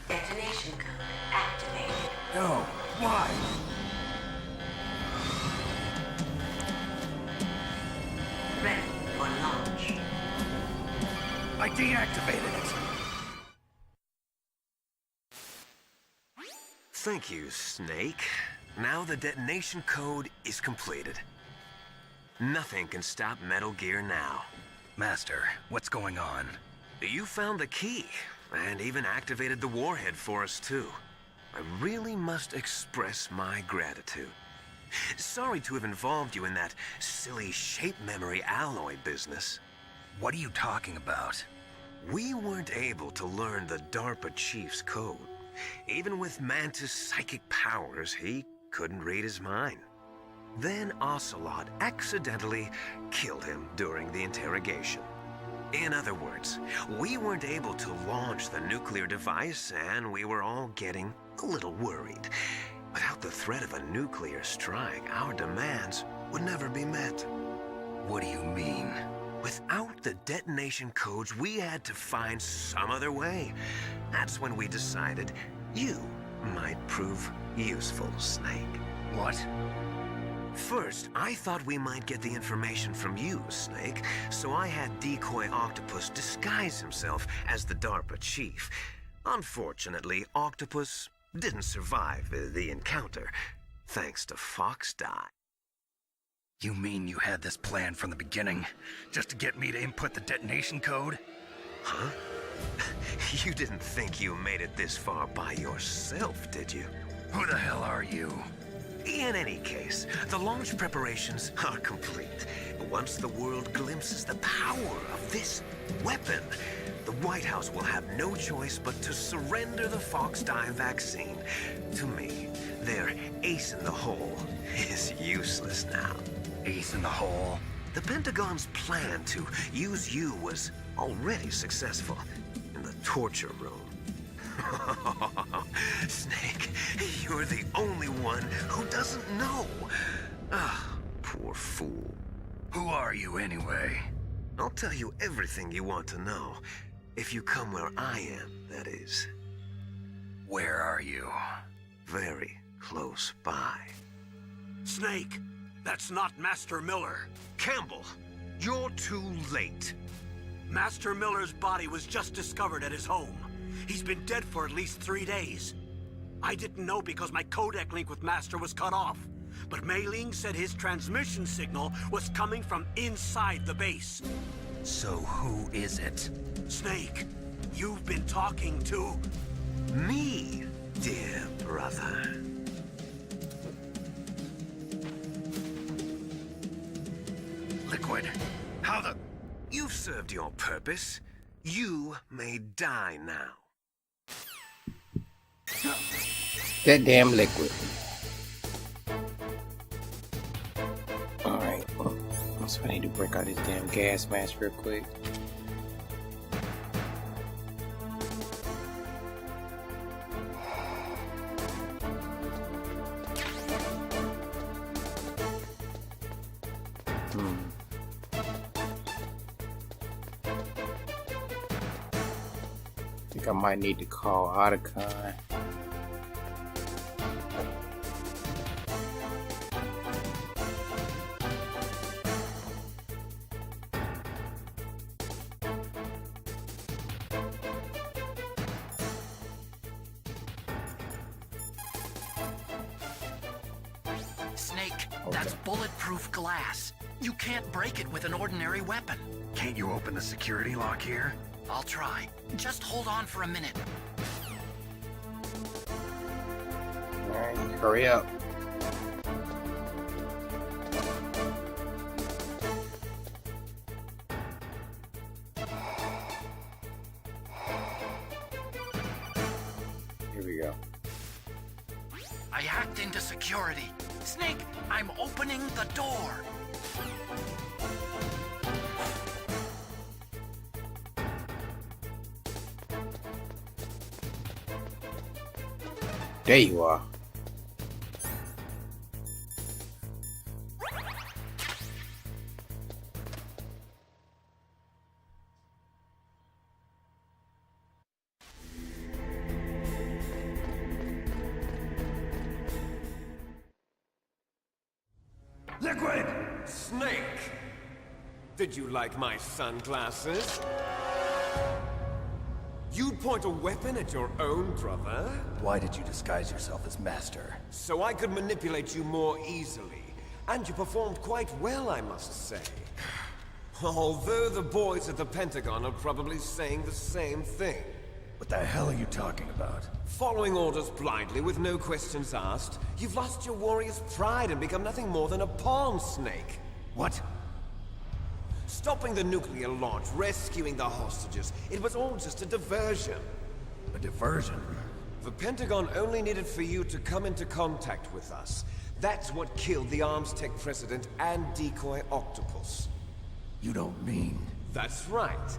Detonation code activated. No, why? Ready for launch. I deactivated it. Thank you, Snake. Now the detonation code is completed. Nothing can stop Metal Gear now. Master, what's going on? You found the key, and even activated the warhead for us, too. I really must express my gratitude. Sorry to have involved you in that silly shape memory alloy business. What are you talking about? We weren't able to learn the DARPA chief's code. Even with Mantis' psychic powers, he couldn't read his mind. Then Ocelot accidentally killed him during the interrogation. In other words, we weren't able to launch the nuclear device, and we were all getting a little worried. Without the threat of a nuclear strike, our demands would never be met. What do you mean? Without the detonation codes, we had to find some other way. That's when we decided you might prove useful, Snake. What? First, I thought we might get the information from you, Snake, so I had Decoy Octopus disguise himself as the DARPA chief. Unfortunately, Octopus didn't survive the encounter, thanks to Fox Die. You mean you had this plan from the beginning, just to get me to input the detonation code? Huh? You didn't think you made it this far by yourself, did you? Who the hell are you? In any case, the launch preparations are complete. Once the world glimpses the power of this weapon, the White House will have no choice but to surrender the Fox dye vaccine to me. Their ace in the hole is useless now. Ace in the hole? The Pentagon's plan to use you was already successful in the torture room. Snake, you're the only one who doesn't know. Ah, poor fool. Who are you anyway? I'll tell you everything you want to know. If you come where I am, that is. Where are you? Very close by. Snake, that's not Master Miller. Campbell, you're too late. Master Miller's body was just discovered at his home. He's been dead for at least 3 days. I didn't know because my codec link with Master was cut off. But Mei Ling said his transmission signal was coming from inside the base. So who is it? Snake, you've been talking to... Me, dear brother. Liquid, how the... You've served your purpose. You may die now. That damn Liquid. Alright. So I need to break out this damn gas mask real quick. I think I might need to call Otacon. Snake, that's bulletproof glass. You can't break it with an ordinary weapon. Can't you open the security lock here? I'll try. Just hold on for a minute. Alright, hurry up. Here we go. I hacked into security. Snake, I'm opening the door. There you are. Liquid! Snake! Did you like my sunglasses? You'd point a weapon at your own brother? Why did you disguise yourself as Master? So I could manipulate you more easily. And you performed quite well, I must say. Although the boys at the Pentagon are probably saying the same thing. What the hell are you talking about? Following orders blindly with no questions asked, you've lost your warrior's pride and become nothing more than a pawn, Snake. What? Stopping the nuclear launch, rescuing the hostages, it was all just a diversion. A diversion? The Pentagon only needed for you to come into contact with us. That's what killed the Arms Tech president and decoy Octopus. You don't mean... That's right.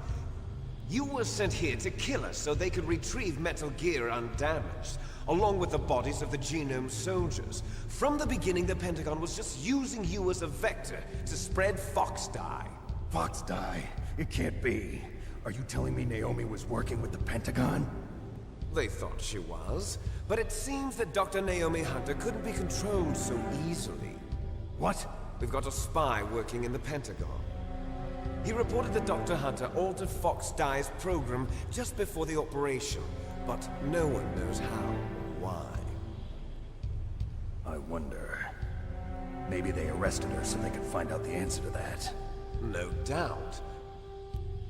You were sent here to kill us so they could retrieve Metal Gear undamaged, along with the bodies of the Genome soldiers. From the beginning, the Pentagon was just using you as a vector to spread Fox dye. Fox dye? It can't be. Are you telling me Naomi was working with the Pentagon? They thought she was, but it seems that Dr. Naomi Hunter couldn't be controlled so easily. What? We've got a spy working in the Pentagon. He reported that Dr. Hunter altered Fox Dye's program just before the operation, but no one knows how or why. I wonder... Maybe they arrested her so they could find out the answer to that. No doubt.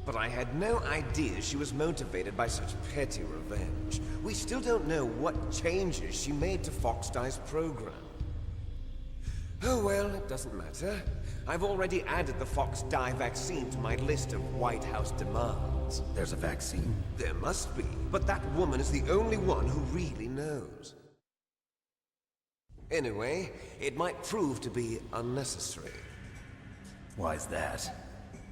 But I had no idea she was motivated by such petty revenge. We still don't know what changes she made to Fox-Die's program. Oh well, it doesn't matter. I've already added the Fox-Die vaccine to my list of White House demands. There's a vaccine? There must be, but that woman is the only one who really knows. Anyway, it might prove to be unnecessary. Why's that?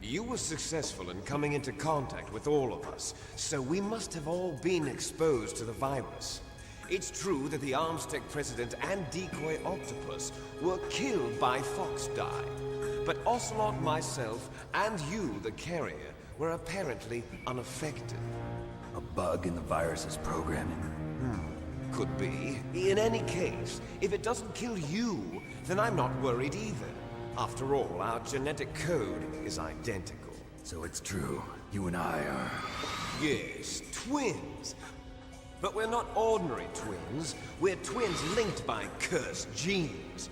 You were successful in coming into contact with all of us, so we must have all been exposed to the virus. It's true that the Armstech President and Decoy Octopus were killed by Fox-Die, but Ocelot, myself, and you, the carrier, were apparently unaffected. A bug in the virus's programming? Could be. In any case, if it doesn't kill you, then I'm not worried either. After all, our genetic code is identical. So it's true. You and I are... Yes, twins. But we're not ordinary twins. We're twins linked by cursed genes.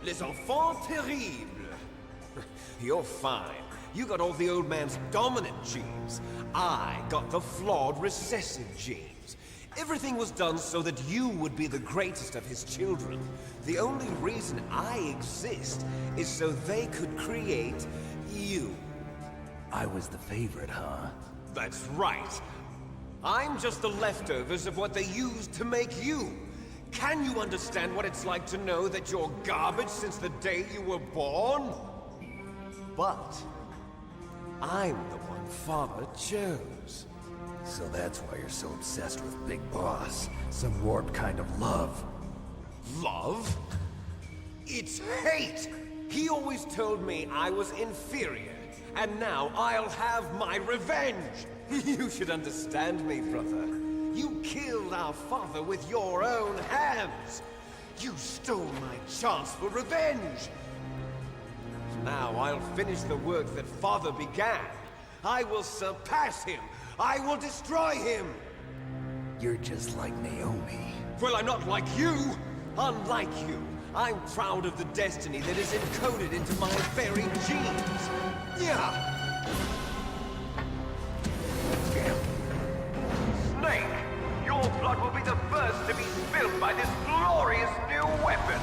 Les enfants terribles. You're fine. You got all the old man's dominant genes. I got the flawed recessive genes. Everything was done so that you would be the greatest of his children. The only reason I exist is so they could create you. I was the favorite, huh? That's right. I'm just the leftovers of what they used to make you. Can you understand what it's like to know that you're garbage since the day you were born? But I'm the one Father chose. So that's why you're so obsessed with Big Boss. Some warped kind of love. Love? It's hate! He always told me I was inferior, and now I'll have my revenge! You should understand me, brother. You killed our father with your own hands! You stole my chance for revenge! Now I'll finish the work that Father began. I will surpass him! I will destroy him! You're just like Naomi. Well, I'm not like you! Unlike you, I'm proud of the destiny that is encoded into my very genes! Yeah! Snake! Your blood will be the first to be spilled by this glorious new weapon!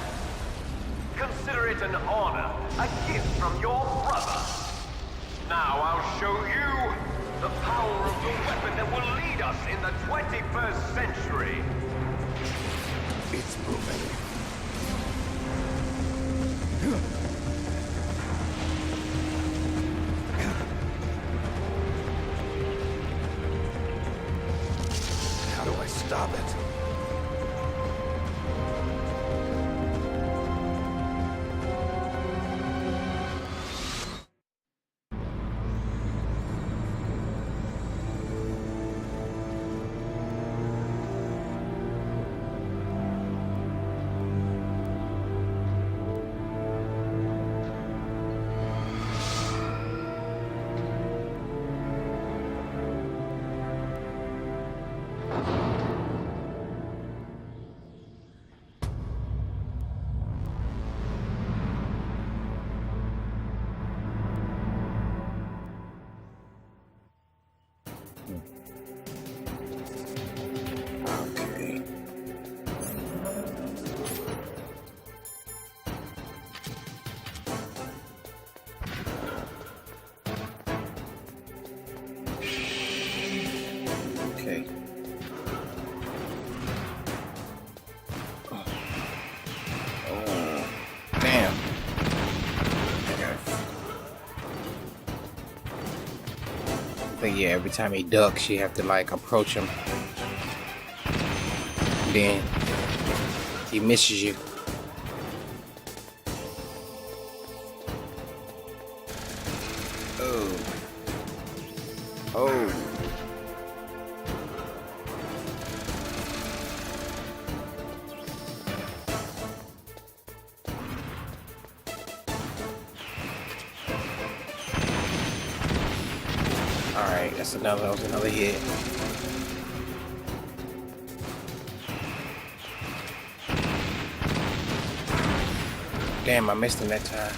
Consider it an honor, a gift from your brother! Now I'll show you the power of the weapon that will lead us in the 21st century! It's moving. How do I stop it? Okay. Oh, damn. But yeah, every time he ducks, you have to like approach him. Then he misses you. Oh. Oh. Alright, that was another hit. Damn, I missed him that time.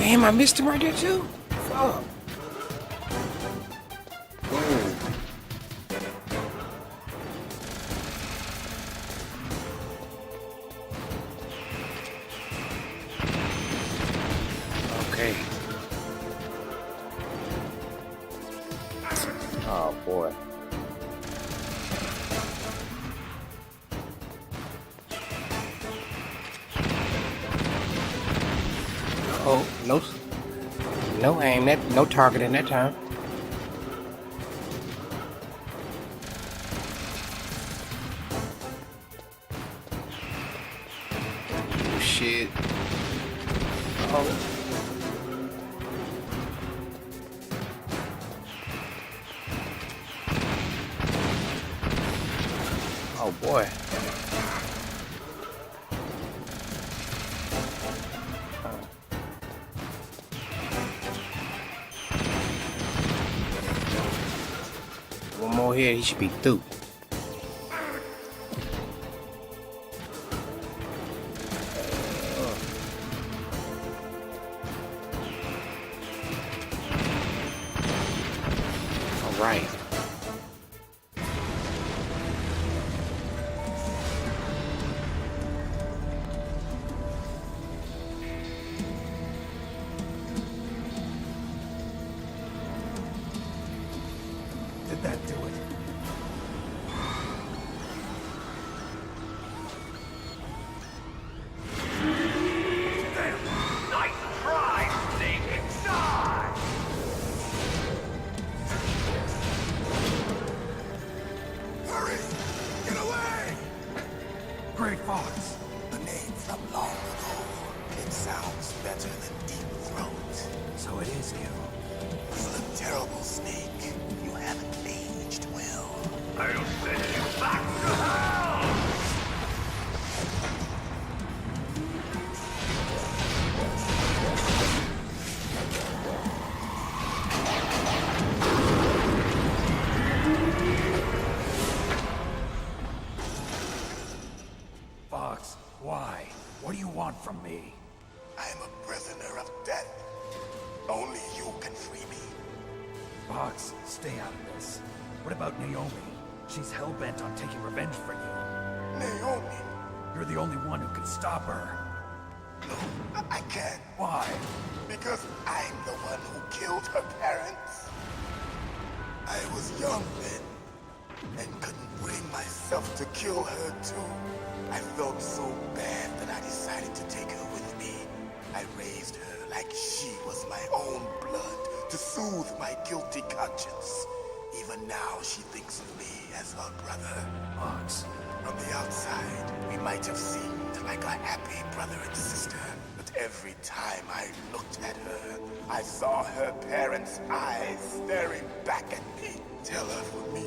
Damn, I missed him right there too. Fuck. Okay. Oh boy. Oh, no aim, no targeting that time. Oh, shit. Oh. Oh boy. One more hit, he should be through. All right. Did that do it? Nice try, Snake! Die! Hurry! Get away! Great Fox! The name from long ago. It sounds better than Deep Throat. So it is you. You look terrible, Snake. You haven't aged well. I'll send you back to hell! Fox, why? What do you want from me? I am a prisoner of death. Only you can free me. Fox, stay out of this. What about Naomi? She's hell-bent on taking revenge for you. Naomi? You're the only one who can stop her. No, I can't. Why? Because I'm the one who killed her parents. I was young then, and couldn't bring myself to kill her too. I felt so bad that I decided to take her with me. I raised her like she was my own blood to soothe my guilty conscience. Even now, she thinks of me as her brother. Fox. From the outside, we might have seemed like a happy brother and sister, but every time I looked at her, I saw her parents' eyes staring back at me. Tell her for me.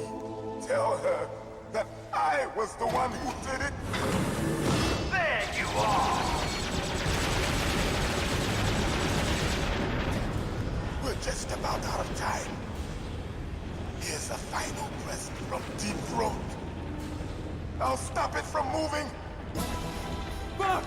Tell her that I was the one who did it. There you are! We're just about out of time. Here's a final present from Deep Throat. I'll stop it from moving. Fox!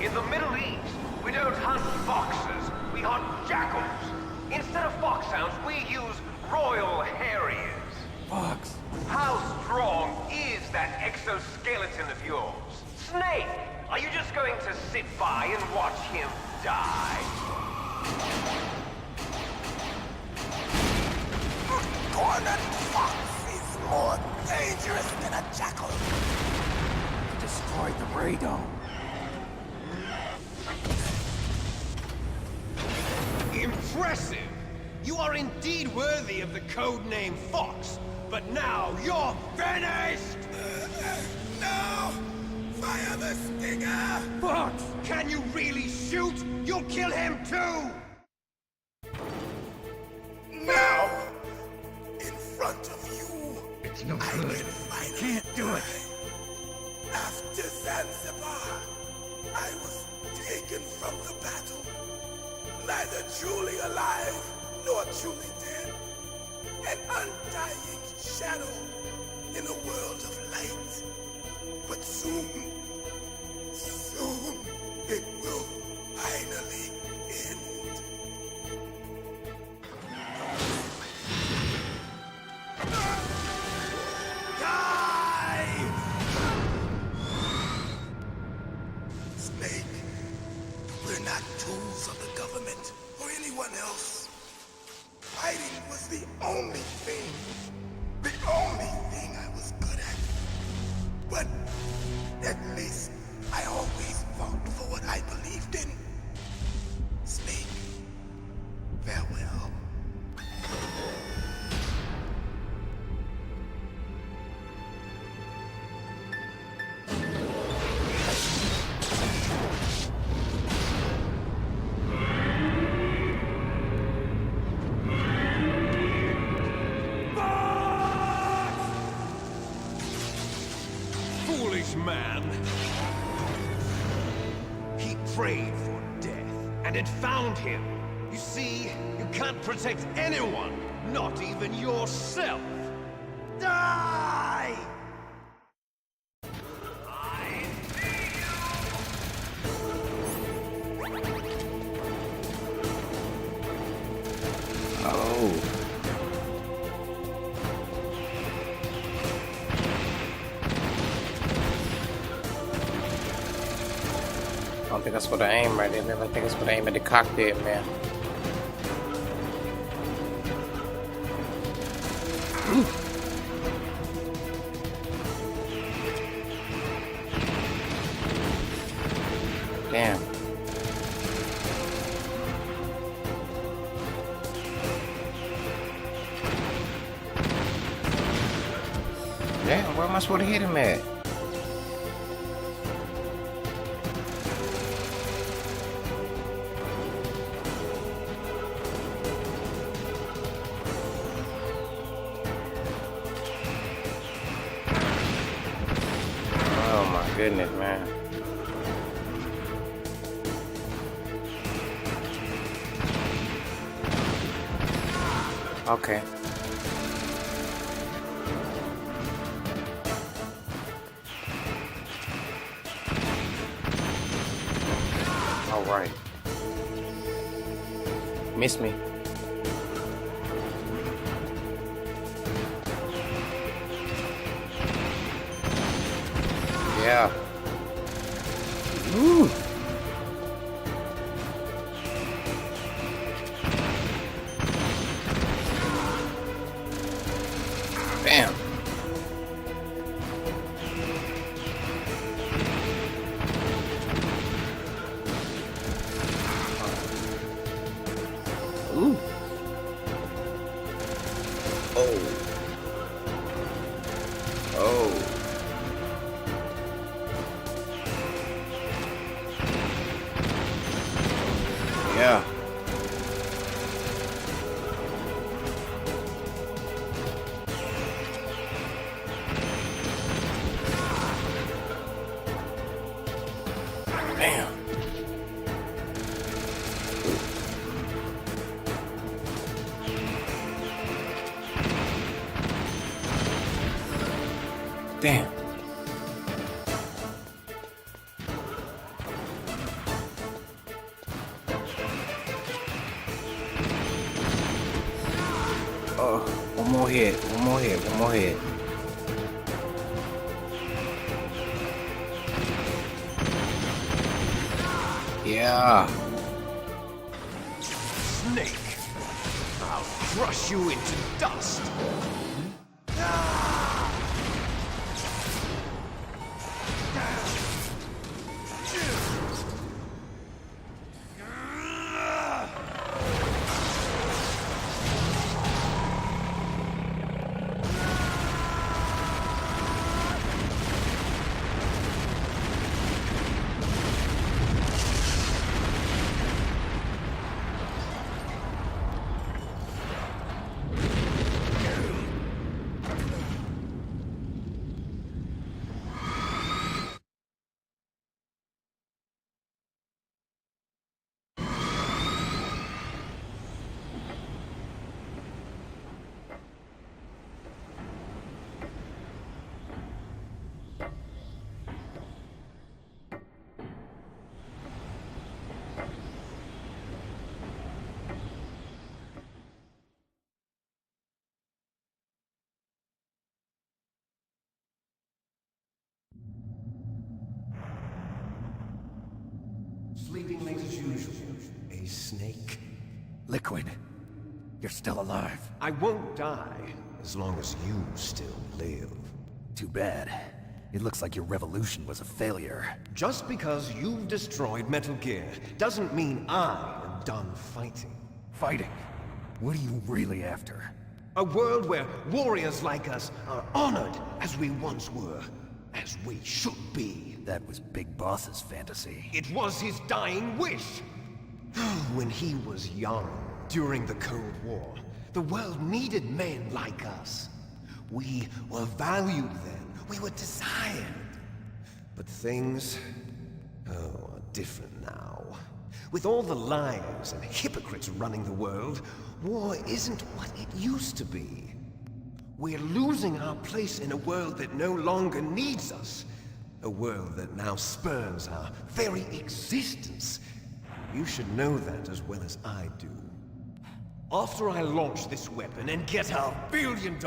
In the Middle East, we don't hunt foxes, we hunt jackals. Instead of foxhounds, we use royal harriers. Fox! How strong is that exoskeleton of yours? Snake, are you just going to sit by and watch him die? Cornered fox is more dangerous than a jackal. Destroyed the radome. Impressive! You are indeed worthy of the code name Fox, but now you're finished! No! Fire the stinger! Fox! Can you really shoot? You'll kill him too! Now! In front of you, It's no I good. can finally can't do it. After Zanzibar, I was taken from the battle. Neither truly alive nor truly dead. An undying shadow in a world of light. But soon it will finally end. Die! Snake, we're not tools of the government or anyone else. Fighting was the only thing I was good at. But at least I always fought for what I believed in. Snake, farewell. Foolish man. He prayed for death, and it found him. You see, you can't protect anyone, not even yourself. Die! Oh. I don't think that's what I aim right there. I think that's what I aim at the cockpit, man. Ooh. Damn. Damn, where am I supposed to hit him at? Oh my goodness, man. Okay. All right. Miss me. Yeah. Woo. Bam. Ooh. Oh. Oh. Yeah. Bam. Damn. Oh, one more hit, one more hit, one more hit. Yeah. Snake, I'll crush you into dust. sleeping late as usual. A snake. Liquid, you're still alive. I won't die as long as you still live. Too bad. It looks like your revolution was a failure. Just because you've destroyed Metal Gear doesn't mean I am done fighting. Fighting? What are you really after? A world where warriors like us are honored as we once were, as we should be. That was Big Boss's fantasy. It was his dying wish. When he was young, during the Cold War, the world needed men like us. We were valued then. We were desired. But things, are different now. With all the liars and hypocrites running the world, war isn't what it used to be. We're losing our place in a world that no longer needs us. A world that now spurns our very existence. You should know that as well as I do. After I launch this weapon and get our $1 billion,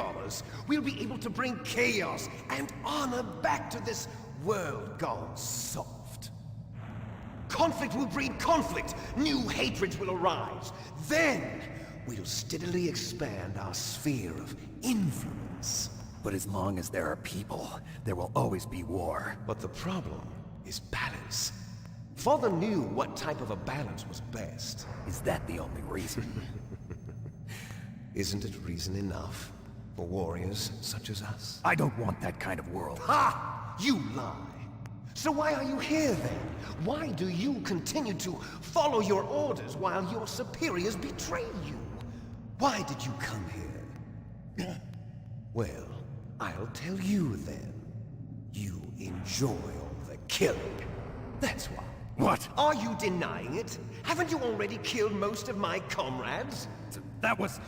we'll be able to bring chaos and honor back to this world gone soft. Conflict will breed conflict. New hatreds will arise. Then, we'll steadily expand our sphere of influence. But as long as there are people, there will always be war. But the problem is balance. Father knew what type of a balance was best. Is that the only reason? Isn't it reason enough for warriors such as us? I don't want that kind of world. Ha! You lie! So why are you here then? Why do you continue to follow your orders while your superiors betray you? Why did you come here? Well, I'll tell you then. You enjoy all the killing. That's why. What? Are you denying it? Haven't you already killed most of my comrades? That was...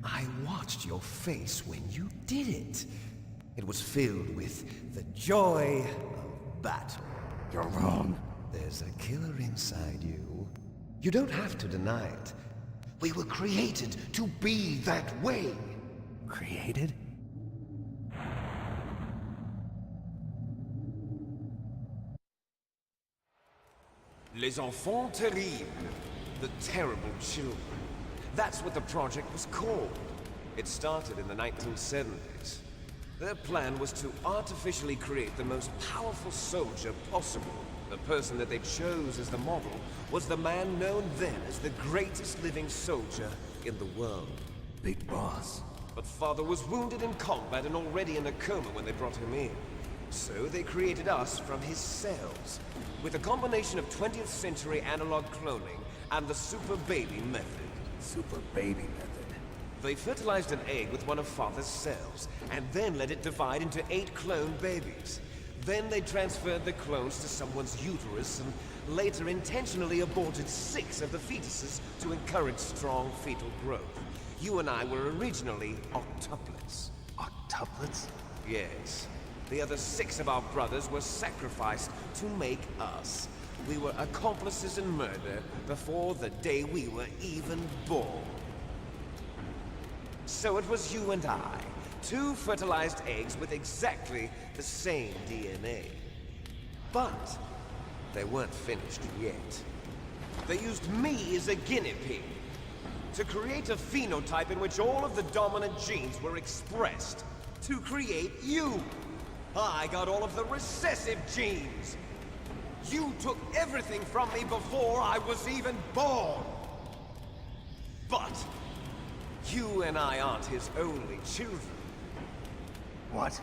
I watched your face when you did it. It was filled with the joy of battle. You're wrong. There's a killer inside you. You don't have to deny it. We were created to be that way. Created? Les enfants terribles. The terrible children. That's what the project was called. It started in the 1970s. Their plan was to artificially create the most powerful soldier possible. The person that they chose as the model was the man known then as the greatest living soldier in the world. Big Boss. But Father was wounded in combat and already in a coma when they brought him in. So they created us from his cells, with a combination of 20th century analog cloning and the super baby method. Super baby method. They fertilized an egg with one of Father's cells, and then let it divide into 8 clone babies. Then they transferred the clones to someone's uterus, and later intentionally aborted 6 of the fetuses to encourage strong fetal growth. You and I were originally octuplets. Octuplets? Yes. The other 6 of our brothers were sacrificed to make us. We were accomplices in murder before the day we were even born. So it was you and I, 2 fertilized eggs with exactly the same DNA. But they weren't finished yet. They used me as a guinea pig to create a phenotype in which all of the dominant genes were expressed to create you. I got all of the recessive genes. You took everything from me before I was even born. But you and I aren't his only children. What?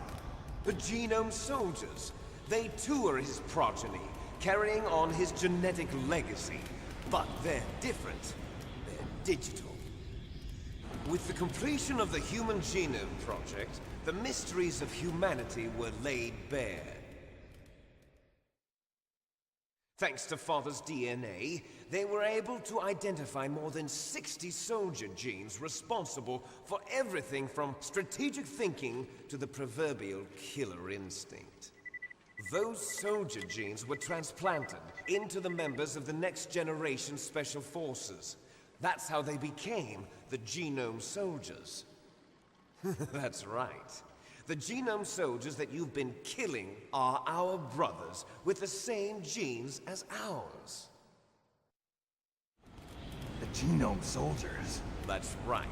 The Genome Soldiers. They too are his progeny, carrying on his genetic legacy. But they're different. They're digital. With the completion of the Human Genome Project, the mysteries of humanity were laid bare. Thanks to Father's DNA, they were able to identify more than 60 soldier genes responsible for everything from strategic thinking to the proverbial killer instinct. Those soldier genes were transplanted into the members of the next generation Special Forces. That's how they became the Genome Soldiers. That's right. The genome soldiers that you've been killing are our brothers with the same genes as ours. The genome soldiers? That's right.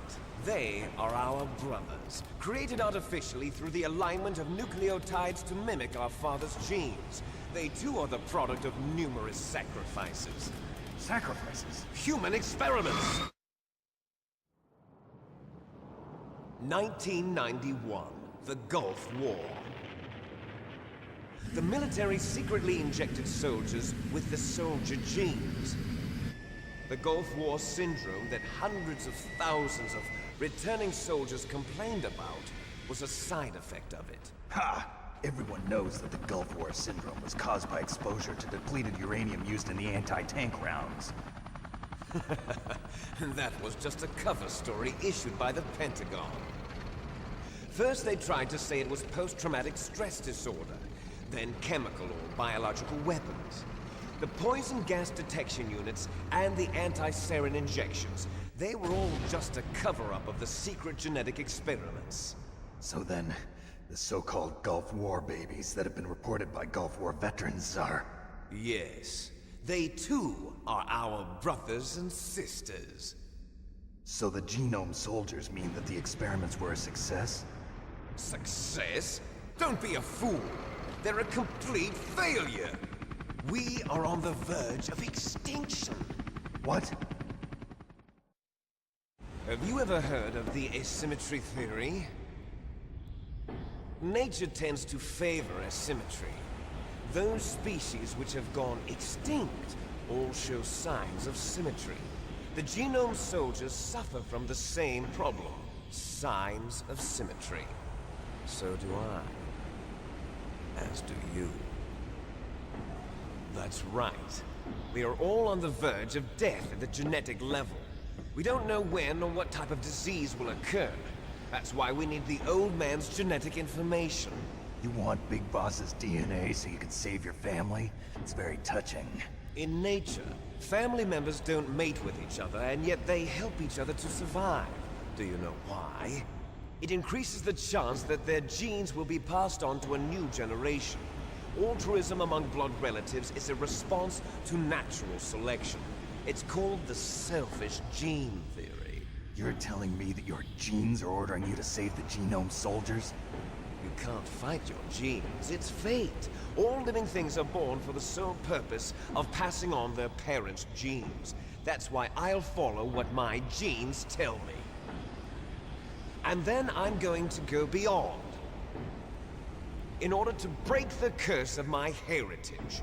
They are our brothers, created artificially through the alignment of nucleotides to mimic our father's genes. They too are the product of numerous sacrifices. Sacrifices? Human experiments! 1991, the Gulf War. The military secretly injected soldiers with the soldier genes. The Gulf War syndrome that hundreds of thousands of returning soldiers complained about was a side effect of it. Ha! Everyone knows that the Gulf War syndrome was caused by exposure to depleted uranium used in the anti-tank rounds. That was just a cover story issued by the Pentagon. First they tried to say it was post-traumatic stress disorder, then chemical or biological weapons. The poison gas detection units and the anti-sarin injections, they were all just a cover-up of the secret genetic experiments. So then, the so-called Gulf War babies that have been reported by Gulf War veterans are... Yes. They too are our brothers and sisters. So the genome soldiers mean that the experiments were a success? Success? Don't be a fool! They're a complete failure! We are on the verge of extinction. What? Have you ever heard of the asymmetry theory? Nature tends to favor asymmetry. Those species which have gone extinct all show signs of symmetry. The genome soldiers suffer from the same problem. Signs of symmetry. So do I. As do you. That's right. We are all on the verge of death at the genetic level. We don't know when or what type of disease will occur. That's why we need the old man's genetic information. You want Big Boss's DNA so you can save your family? It's very touching. In nature, family members don't mate with each other, and yet they help each other to survive. Do you know why? It increases the chance that their genes will be passed on to a new generation. Altruism among blood relatives is a response to natural selection. It's called the selfish gene theory. You're telling me that your genes are ordering you to save the genome soldiers? You can't fight your genes. It's fate. All living things are born for the sole purpose of passing on their parents' genes. That's why I'll follow what my genes tell me. And then I'm going to go beyond. In order to break the curse of my heritage.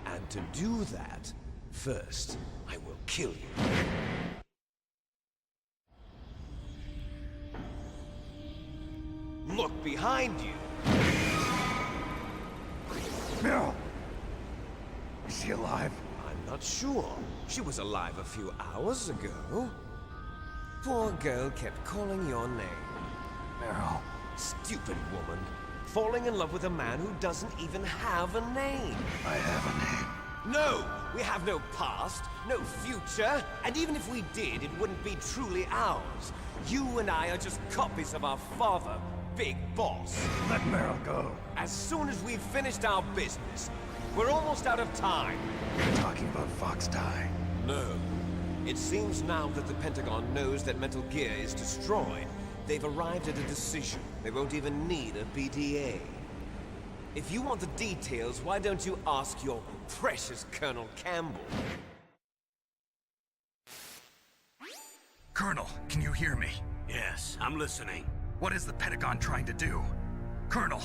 And to do that, first, I will kill you. Look behind you! Meryl! Is she alive? I'm not sure. She was alive a few hours ago. Poor girl kept calling your name. Meryl. Stupid woman. Falling in love with a man who doesn't even have a name. I have a name. No! We have no past, no future, and even if we did, it wouldn't be truly ours. You and I are just copies of our father, Big Boss. Let Meryl go. As soon as we've finished our business, we're almost out of time. You're talking about Fox Die. No. It seems now that the Pentagon knows that Metal Gear is destroyed. They've arrived at a decision. They won't even need a BDA. If you want the details, why don't you ask your precious Colonel Campbell? Colonel, can you hear me? Yes, I'm listening. What is the Pentagon trying to do? Colonel,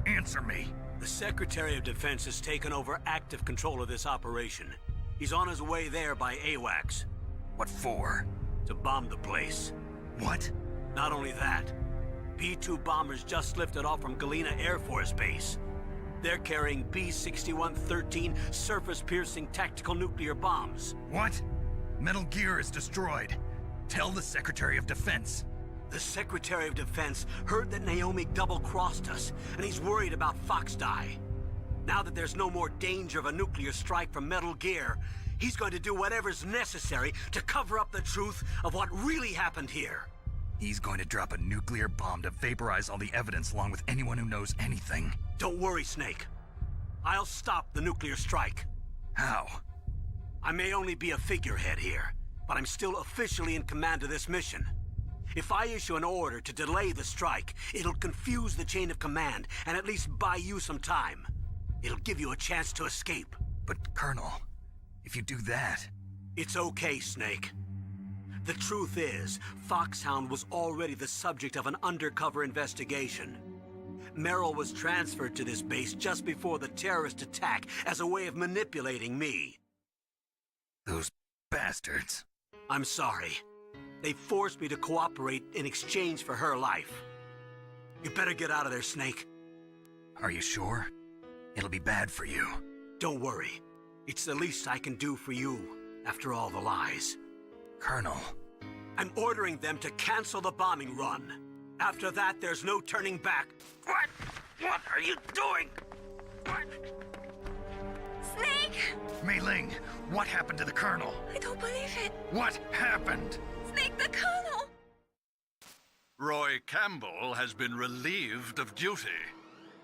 answer me. The Secretary of Defense has taken over active control of this operation. He's on his way there by AWACS. What for? To bomb the place. What? Not only that, B-2 bombers just lifted off from Galena Air Force Base. They're carrying B-6113 surface-piercing tactical nuclear bombs. What? Metal Gear is destroyed. Tell the Secretary of Defense. The Secretary of Defense heard that Naomi double-crossed us, and he's worried about Fox Die. Now that there's no more danger of a nuclear strike from Metal Gear, He's going to do whatever's necessary to cover up the truth of what really happened here. He's going to drop a nuclear bomb to vaporize all the evidence along with anyone who knows anything. Don't worry, Snake. I'll stop the nuclear strike. How? I may only be a figurehead here, but I'm still officially in command of this mission. If I issue an order to delay the strike, it'll confuse the chain of command and at least buy you some time. It'll give you a chance to escape. But, Colonel, if you do that... It's okay, Snake. The truth is, Foxhound was already the subject of an undercover investigation. Merrill was transferred to this base just before the terrorist attack as a way of manipulating me. Those bastards. I'm sorry. They forced me to cooperate in exchange for her life. You better get out of there, Snake. Are you sure? It'll be bad for you. Don't worry. It's the least I can do for you, after all the lies. Colonel. I'm ordering them to cancel the bombing run. After that, there's no turning back. What? What are you doing? What? Snake! Mei Ling, what happened to the Colonel? I don't believe it. What happened? Snake, the Colonel! Roy Campbell has been relieved of duty.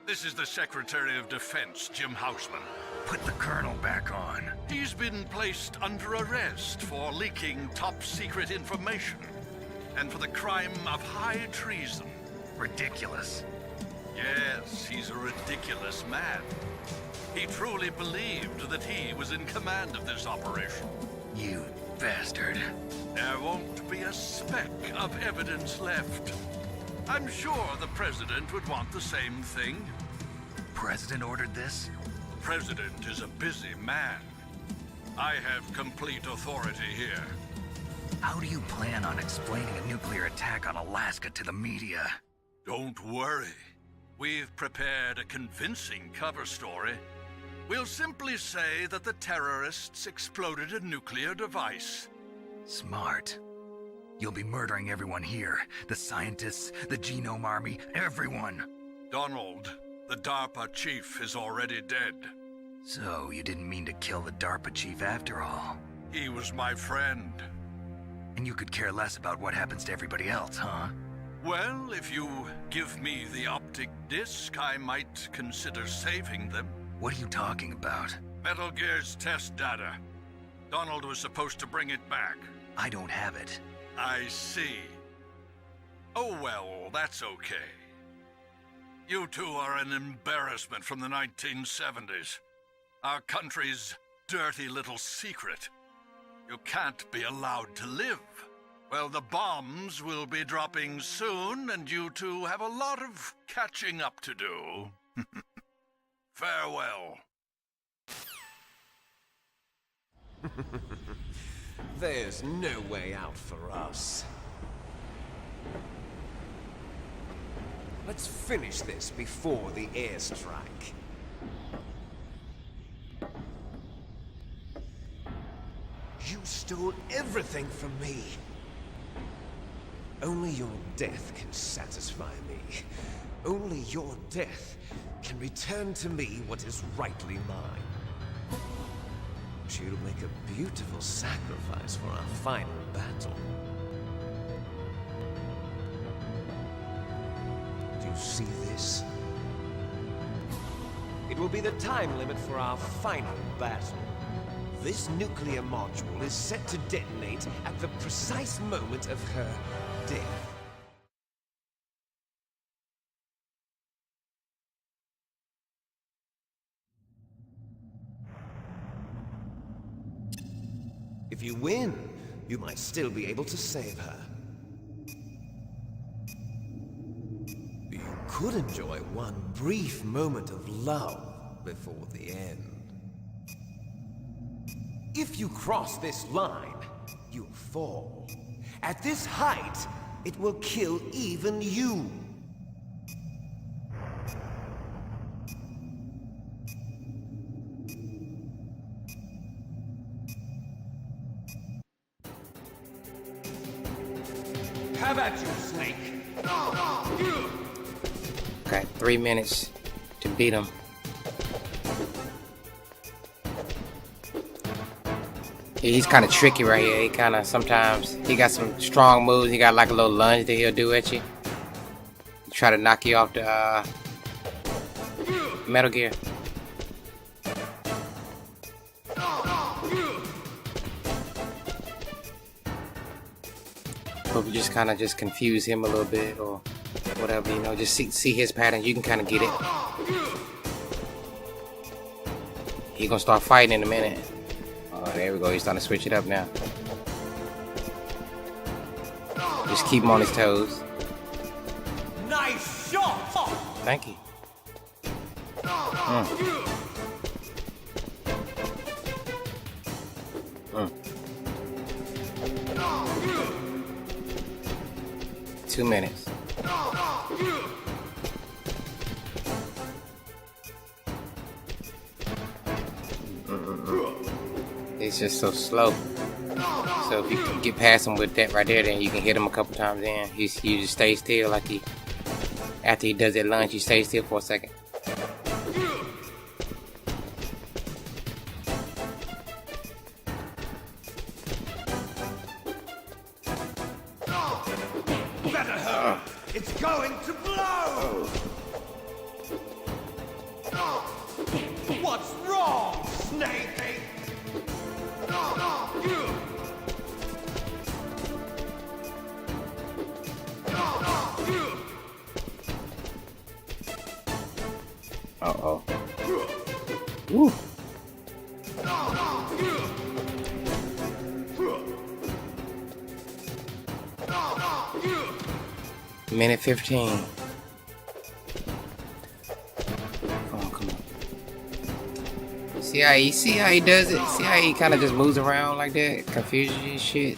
This is the Secretary of Defense, Jim Houseman. Put the Colonel back on. He's been placed under arrest for leaking top-secret information and for the crime of high treason. Ridiculous. Yes, he's a ridiculous man. He truly believed that he was in command of this operation. You bastard. There won't be a speck of evidence left. I'm sure the President would want the same thing. President ordered this? President is a busy man. I have complete authority here. How do you plan on explaining a nuclear attack on Alaska to the media? Don't worry. We've prepared a convincing cover story. We'll simply say that the terrorists exploded a nuclear device. Smart. You'll be murdering everyone here. The scientists, the Genome Army, everyone. Donald, the DARPA chief, is already dead. So, you didn't mean to kill the DARPA chief after all? He was my friend. And you could care less about what happens to everybody else, huh? Well, if you give me the optic disc, I might consider saving them. What are you talking about? Metal Gear's test data. Donald was supposed to bring it back. I don't have it. I see. Oh well, that's okay. You two are an embarrassment from the 1970s. Our country's dirty little secret. You can't be allowed to live. Well, the bombs will be dropping soon, and you two have a lot of catching up to do. Farewell. There's no way out for us. Let's finish this before the airstrike. You stole everything from me. Only your death can satisfy me. Only your death can return to me what is rightly mine. She'll make a beautiful sacrifice for our final battle. Do you see this? It will be the time limit for our final battle. This nuclear module is set to detonate at the precise moment of her death. If you win, you might still be able to save her. You could enjoy one brief moment of love before the end. If you cross this line, you'll fall. At this height, it will kill even you. Have at you, Snake. Got 3 minutes to beat him. He's kind of tricky right here. He kind of sometimes he got some strong moves. He got like a little lunge that he'll do at you. Try to knock you off the Metal Gear. Hope you just kind of just confuse him a little bit or whatever, you know. Just see his pattern. You can kind of get it. He gonna start fighting in a minute. Oh, there we go. He's starting to switch it up now. Just keep him on his toes. Nice shot! Thank you. 2 minutes. It's just so slow. So if you can get past him with that right there, then you can hit him a couple times in. You just stay still like he... After he does that lunge, you stay still for a second. Better hurry! It's going to blow! What's wrong, Snake? Uh-oh. Woo. Minute 15. Come on. See how he does it? See how he kind of just moves around like that? Confuses you and shit.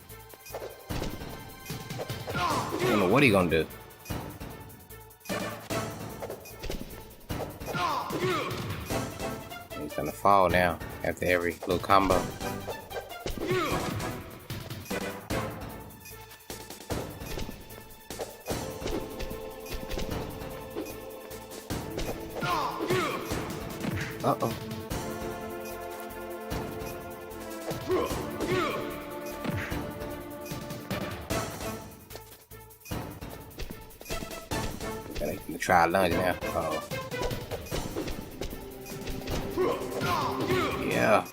I don't know what he gonna do. He's gonna fall now after every little combo. Uh-oh. Gonna try a lunge now. Uh-oh. Yeah.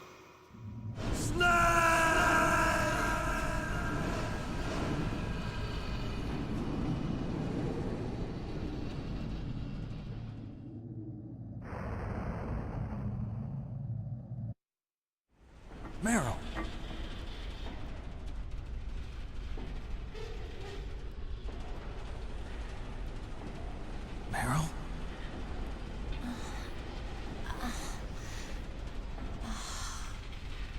Meryl. Meryl?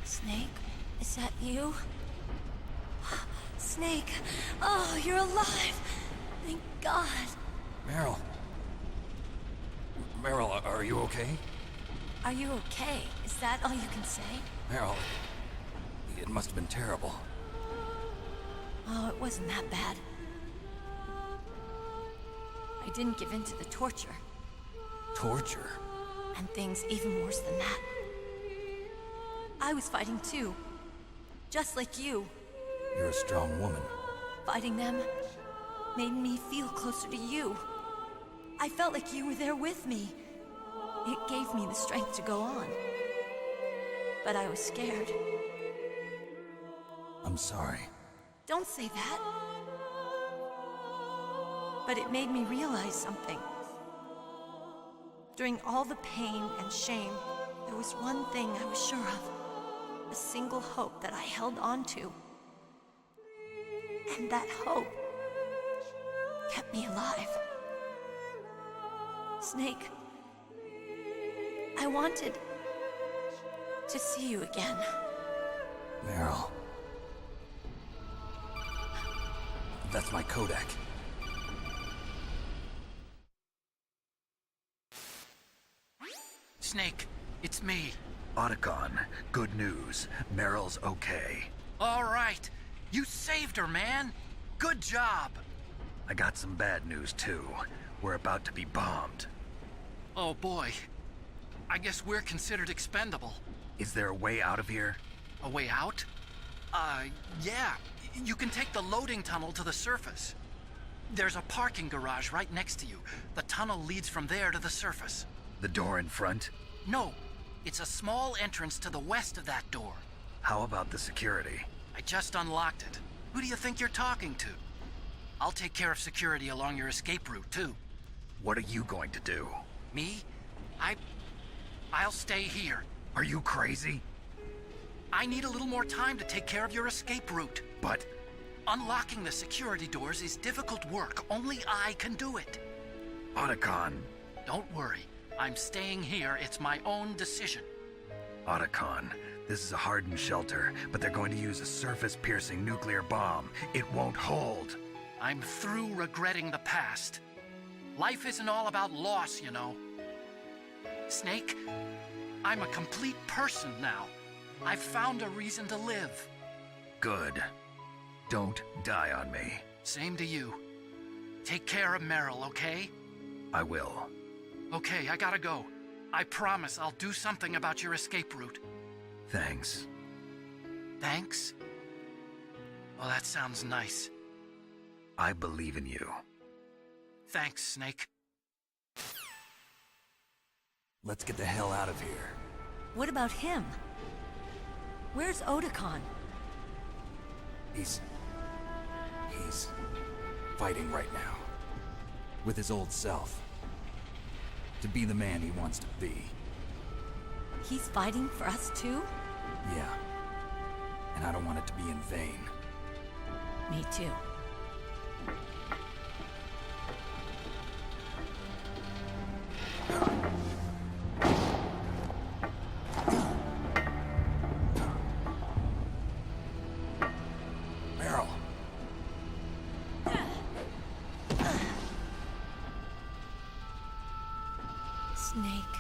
Snake, is that you? Snake, oh, you're alive! Thank God. Meryl. Meryl, are you okay? Are you okay? Is that all you can say? Meryl, it must have been terrible. Oh, it wasn't that bad. I didn't give in to the torture. Torture? And things even worse than that. I was fighting too. Just like you. You're a strong woman. Fighting them made me feel closer to you. I felt like you were there with me. It gave me the strength to go on. But I was scared. I'm sorry. Don't say that. But it made me realize something. During all the pain and shame, there was one thing I was sure of. A single hope that I held on to. And that hope kept me alive. Snake, I wanted to see you again. Meryl. That's my Kodak. Snake, it's me. Otacon, good news. Meryl's okay. All right. You saved her, man. Good job. I got some bad news, too. We're about to be bombed. Oh, boy. I guess we're considered expendable. Is there a way out of here? A way out? Yeah. You can take the loading tunnel to the surface. There's a parking garage right next to you. The tunnel leads from there to the surface. The door in front? No. It's a small entrance to the west of that door. How about the security? I just unlocked it. Who do you think you're talking to? I'll take care of security along your escape route, too. What are you going to do? Me? I'll stay here. Are you crazy? I need a little more time to take care of your escape route. But... unlocking the security doors is difficult work. Only I can do it. Otacon. Don't worry. I'm staying here. It's my own decision. Otacon, this is a hardened shelter, but they're going to use a surface-piercing nuclear bomb. It won't hold. I'm through regretting the past. Life isn't all about loss, you know. Snake, I'm a complete person now. I've found a reason to live. Good. Don't die on me. Same to you. Take care of Meryl, okay? I will. Okay, I gotta go. I promise I'll do something about your escape route. Thanks. Thanks? Oh, that sounds nice. I believe in you. Thanks, Snake. Let's get the hell out of here. What about him? Where's Otacon? He's fighting right now. With his old self. To be the man he wants to be. He's fighting for us too? Yeah. And I don't want it to be in vain. Me too. Meryl. Snake.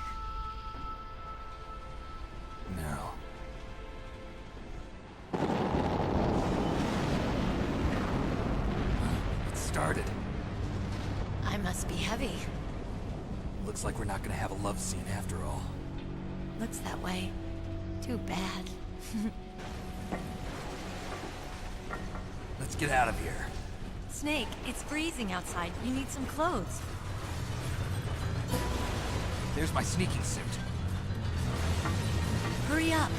Meryl. It started. I must be heavy. Looks like we're not gonna have a love scene after all. Looks that way. Too bad. Let's get out of here. Snake, it's freezing outside. You need some clothes. There's my sneaking suit. Hurry up.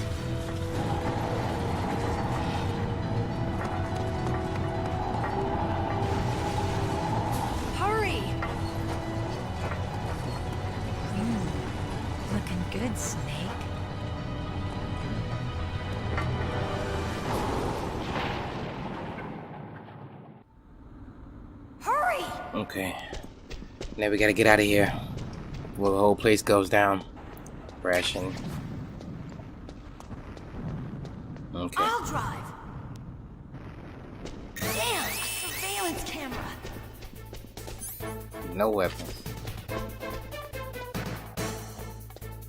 Hurry! Looking good, Snake. Hurry! Okay. Now we gotta get out of here. Well, the whole place goes down. Crashing. Okay. I'll drive. Damn, a surveillance camera. No weapon.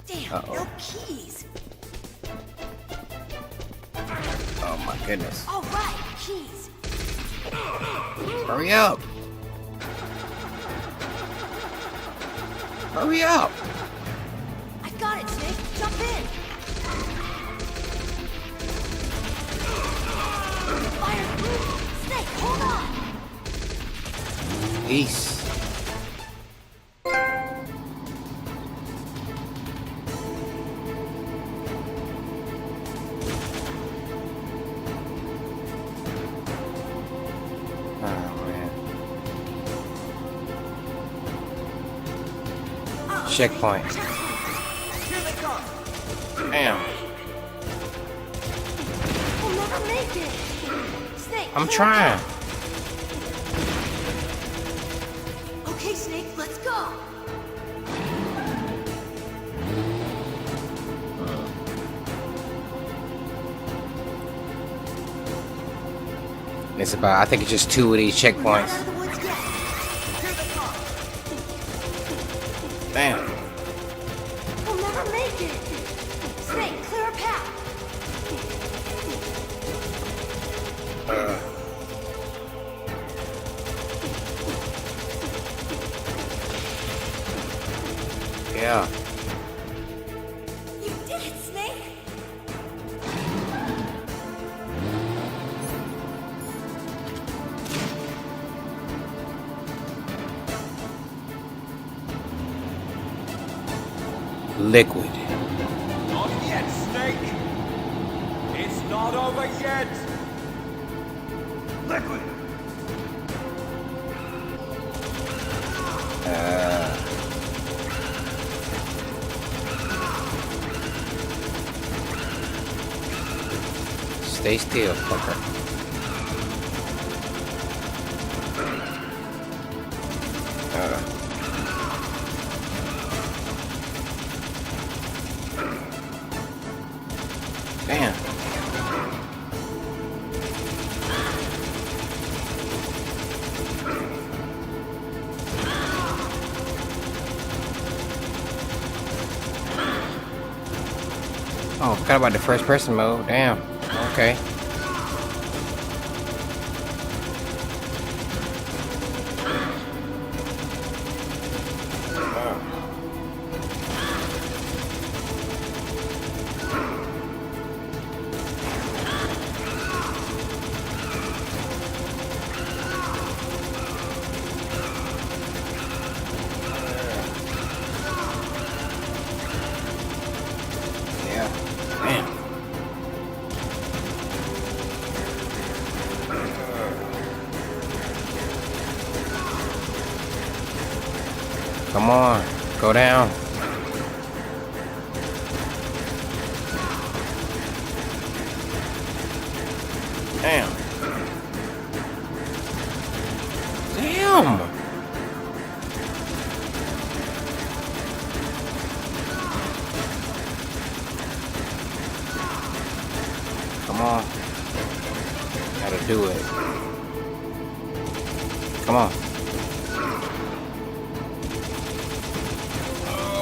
Damn, no keys. Oh my goodness. All right, keys. Hurry up. Hurry up. I got it, Snake. Jump in. Fire through. Snake, hold on. Peace. Checkpoint. Damn. We'll never make it. Snake, I'm trying. Okay, Snake, let's go. It's about, I think it's just 2 of these checkpoints. Damn. We'll never make it. Snake, clear a path. Yeah. You did it, Snake. Liquid. Not yet, Snake! It's not over yet! Liquid! Stay still, fucker. Damn. Oh, forgot about the first person mode. Damn. Okay. Come on, go down. Damn. Damn. Come on. Gotta do it. Come on.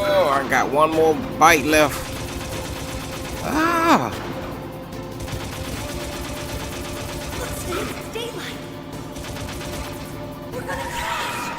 Oh, I got one more bite left. Ah! Let's stay in the daylight. We're gonna crash.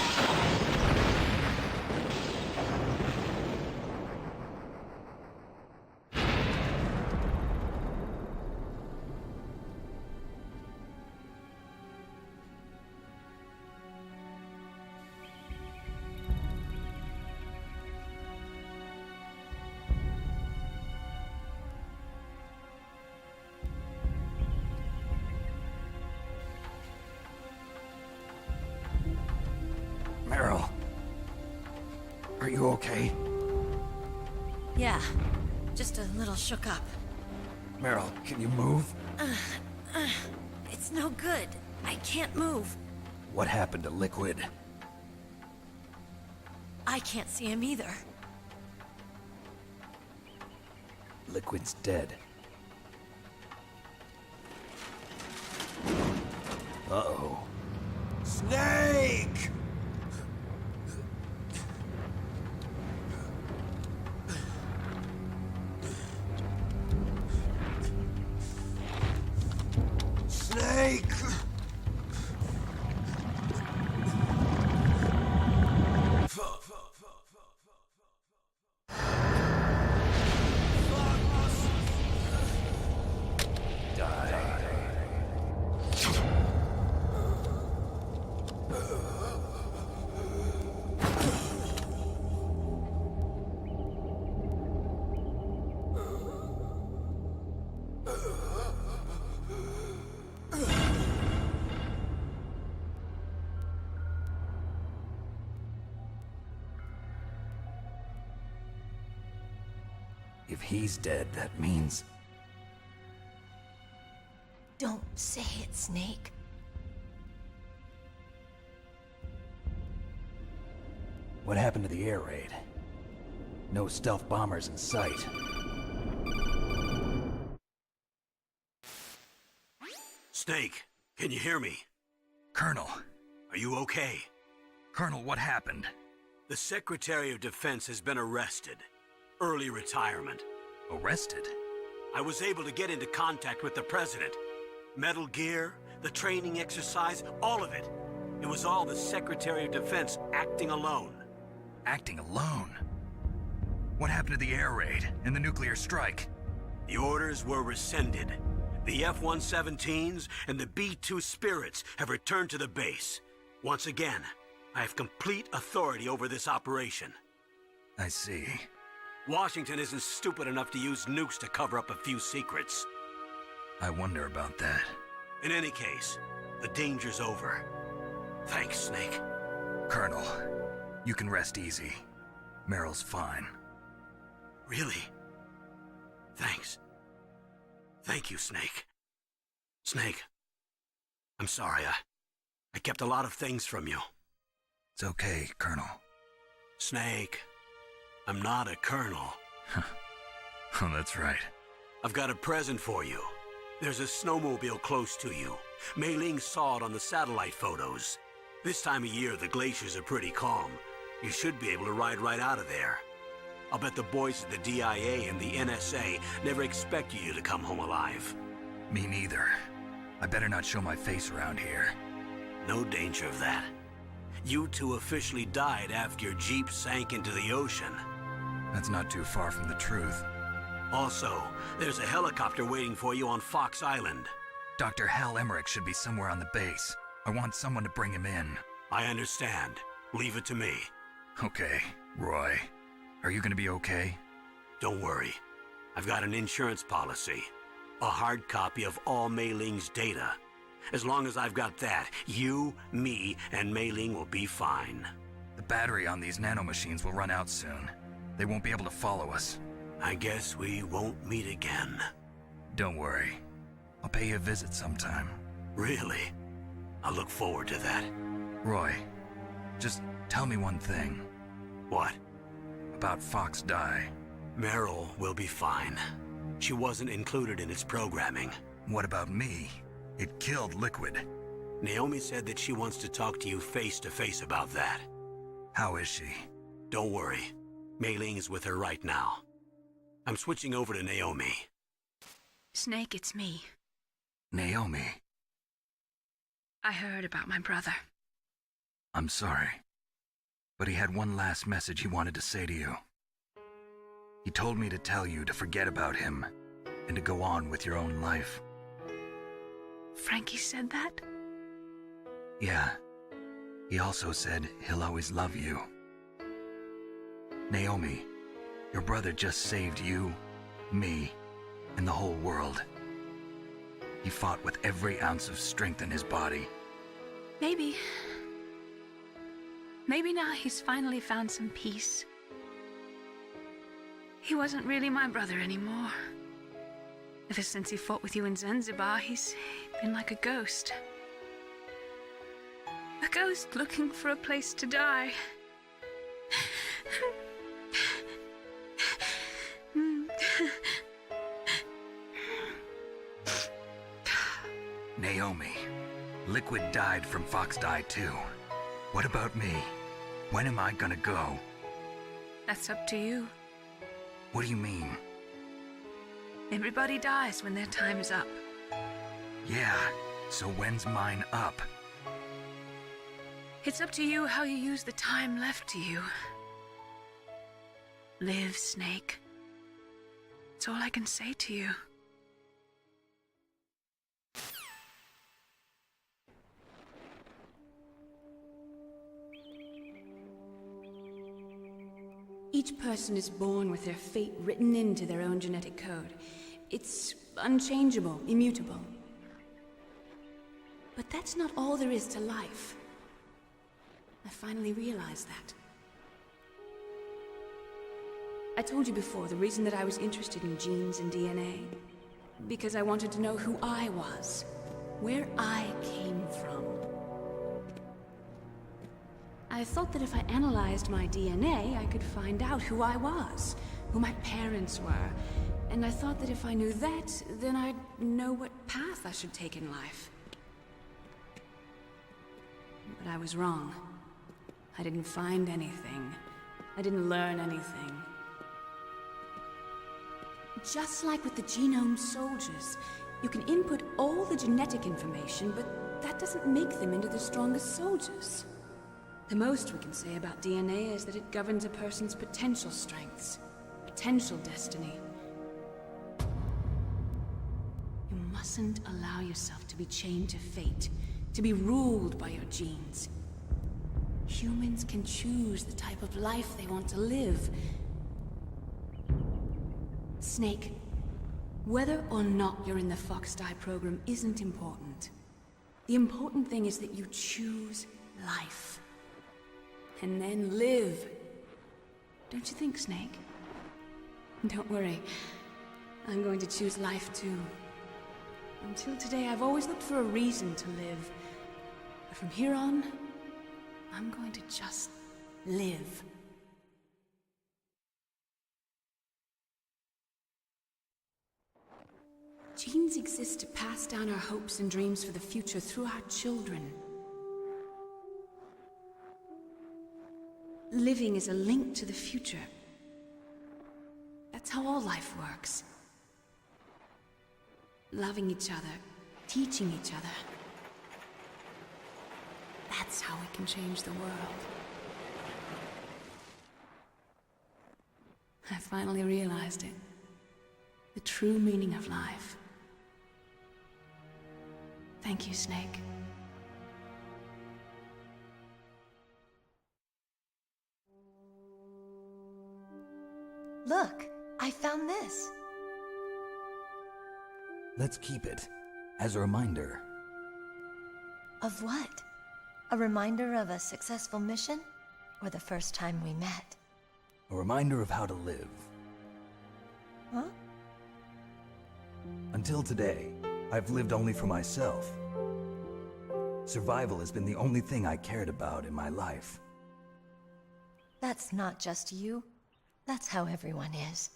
Meryl, are you okay? Yeah, just a little shook up. Meryl, can you move? It's no good. I can't move. What happened to Liquid? I can't see him either. Liquid's dead. Uh-oh. Snake! Snake! If he's dead, that means... Don't say it, Snake. What happened to the air raid? No stealth bombers in sight. Snake, can you hear me? Colonel. Are you okay? Colonel, what happened? The Secretary of Defense has been arrested. Early retirement. Arrested? I was able to get into contact with the President. Metal Gear, the training exercise, all of it. It was all the Secretary of Defense acting alone. Acting alone? What happened to the air raid and the nuclear strike? The orders were rescinded. The F-117s and the B-2 Spirits have returned to the base. Once again, I have complete authority over this operation. I see. Washington isn't stupid enough to use nukes to cover up a few secrets. I wonder about that. In any case, the danger's over. Thanks, Snake. Colonel, you can rest easy. Meryl's fine. Really? Thanks. Thank you, Snake. Snake, I'm sorry, I kept a lot of things from you. It's okay, Colonel. Snake, I'm not a colonel. Oh, that's right. I've got a present for you. There's a snowmobile close to you. Mei Ling saw it on the satellite photos. This time of year, the glaciers are pretty calm. You should be able to ride right out of there. I'll bet the boys at the DIA and the NSA never expected you to come home alive. Me neither. I better not show my face around here. No danger of that. You two officially died after your Jeep sank into the ocean. That's not too far from the truth. Also, there's a helicopter waiting for you on Fox Island. Dr. Hal Emmerich should be somewhere on the base. I want someone to bring him in. I understand. Leave it to me. Okay, Roy. Are you gonna be okay? Don't worry. I've got an insurance policy. A hard copy of all Mei Ling's data. As long as I've got that, you, me, and Mei Ling will be fine. The battery on these nanomachines will run out soon. They won't be able to follow us. I guess we won't meet again. Don't worry. I'll pay you a visit sometime. Really? I look forward to that. Roy, just tell me one thing. What? About Fox Die. Meryl will be fine. She wasn't included in its programming. What about me? It killed Liquid. Naomi said that she wants to talk to you face to face about that. How is she? Don't worry. Mei Ling is with her right now. I'm switching over to Naomi. Snake, it's me. Naomi. I heard about my brother. I'm sorry. But he had one last message he wanted to say to you. He told me to tell you to forget about him and to go on with your own life. Frankie said that? Yeah. He also said he'll always love you. Naomi, your brother just saved you, me, and the whole world. He fought with every ounce of strength in his body. Maybe. Maybe now he's finally found some peace. He wasn't really my brother anymore. Ever since he fought with you in Zanzibar, he's been like a ghost. A ghost looking for a place to die. Naomi, Liquid died from Fox Die too. What about me? When am I gonna go? That's up to you. What do you mean? Everybody dies when their time is up. Yeah, so when's mine up? It's up to you how you use the time left to you. Live, Snake. That's all I can say to you. Each person is born with their fate written into their own genetic code. It's unchangeable, immutable. But that's not all there is to life. I finally realized that. I told you before the reason that I was interested in genes and DNA. Because I wanted to know who I was, where I came from. I thought that if I analyzed my DNA, I could find out who I was, who my parents were, and I thought that if I knew that, then I'd know what path I should take in life. But I was wrong. I didn't find anything. I didn't learn anything. Just like with the genome soldiers, you can input all the genetic information, but that doesn't make them into the strongest soldiers. The most we can say about DNA is that it governs a person's potential strengths, potential destiny. You mustn't allow yourself to be chained to fate, to be ruled by your genes. Humans can choose the type of life they want to live. Snake, whether or not you're in the Fox-Die program isn't important. The important thing is that you choose life. And then live. Don't you think, Snake? Don't worry. I'm going to choose life too. Until today, I've always looked for a reason to live. But from here on, I'm going to just live. Genes exist to pass down our hopes and dreams for the future through our children. Living is a link to the future. That's how all life works. Loving each other, teaching each other. That's how we can change the world. I finally realized it. The true meaning of life. Thank you, Snake. Look, I found this. Let's keep it as a reminder. Of what? A reminder of a successful mission? Or the first time we met? A reminder of how to live. Huh? Until today, I've lived only for myself. Survival has been the only thing I cared about in my life. That's not just you. That's how everyone is.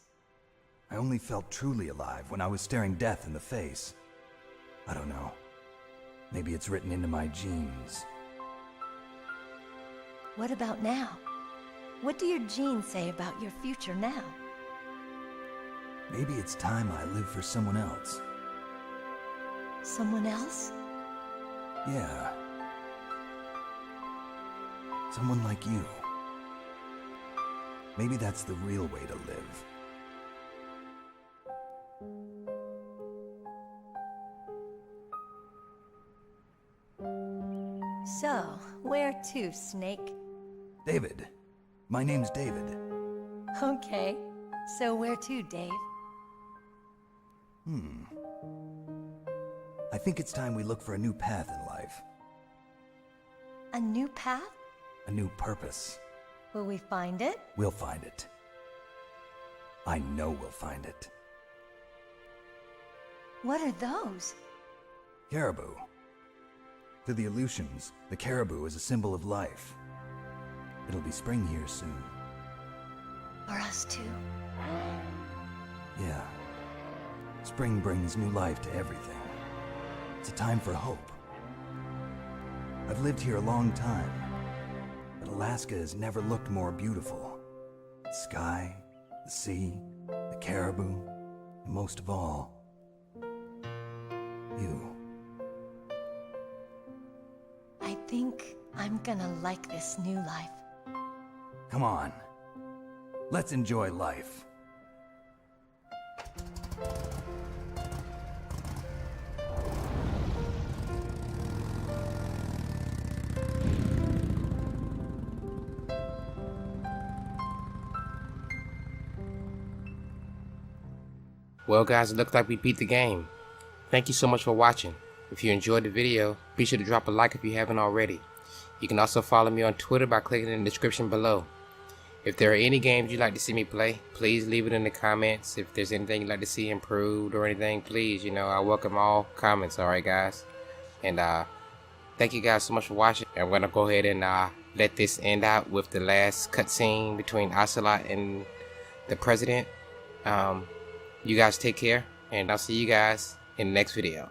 I only felt truly alive when I was staring death in the face. I don't know. Maybe it's written into my genes. What about now? What do your genes say about your future now? Maybe it's time I live for someone else. Someone else? Yeah. Someone like you. Maybe that's the real way to live. So, where to, Snake? David. My name's David. Okay. So where to, Dave? I think it's time we look for a new path in life. A new path? A new purpose. Will we find it? We'll find it. I know we'll find it. What are those? Caribou. To the Aleutians, the caribou is a symbol of life. It'll be spring here soon. For us too? Yeah. Spring brings new life to everything. It's a time for hope. I've lived here a long time, but Alaska has never looked more beautiful. The sky, the sea, the caribou, and most of all, you. I think I'm gonna like this new life. Come on. Let's enjoy life. Well guys, it looks like we beat the game. Thank you so much for watching. If you enjoyed the video, be sure to drop a like if you haven't already. You can also follow me on Twitter by clicking in the description below. If there are any games you'd like to see me play, please leave it in the comments. If there's anything you'd like to see improved or anything, please, I welcome all comments, alright guys? And thank you guys so much for watching. I'm going to go ahead and let this end out with the last cutscene between Ocelot and the President. You guys take care, and I'll see you guys in the next video.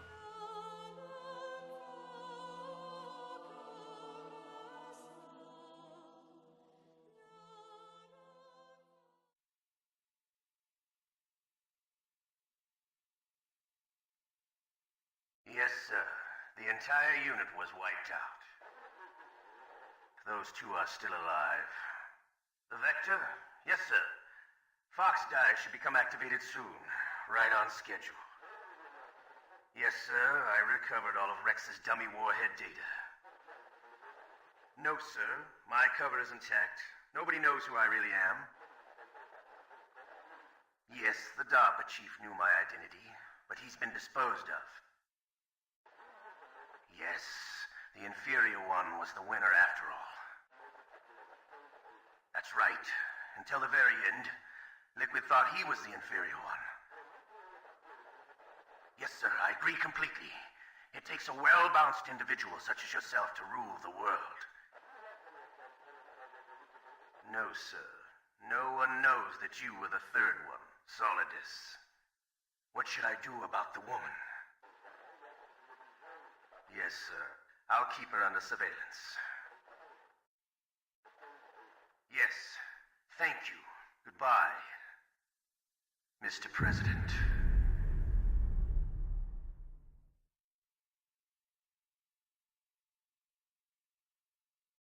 Yes, sir. The entire unit was wiped out. Those two are still alive. The Vector? Yes, sir. Fox-Die should become activated soon. Right on schedule. Yes, sir. I recovered all of Rex's dummy warhead data. No, sir. My cover is intact. Nobody knows who I really am. Yes, the DARPA chief knew my identity, but he's been disposed of. Yes, the inferior one was the winner after all. That's right. Until the very end, Liquid thought he was the inferior one. Yes, sir, I agree completely. It takes a well-balanced individual such as yourself to rule the world. No, sir. No one knows that you were the third one, Solidus. What should I do about the woman? Yes, sir. I'll keep her under surveillance. Yes. Thank you. Goodbye, Mr. President.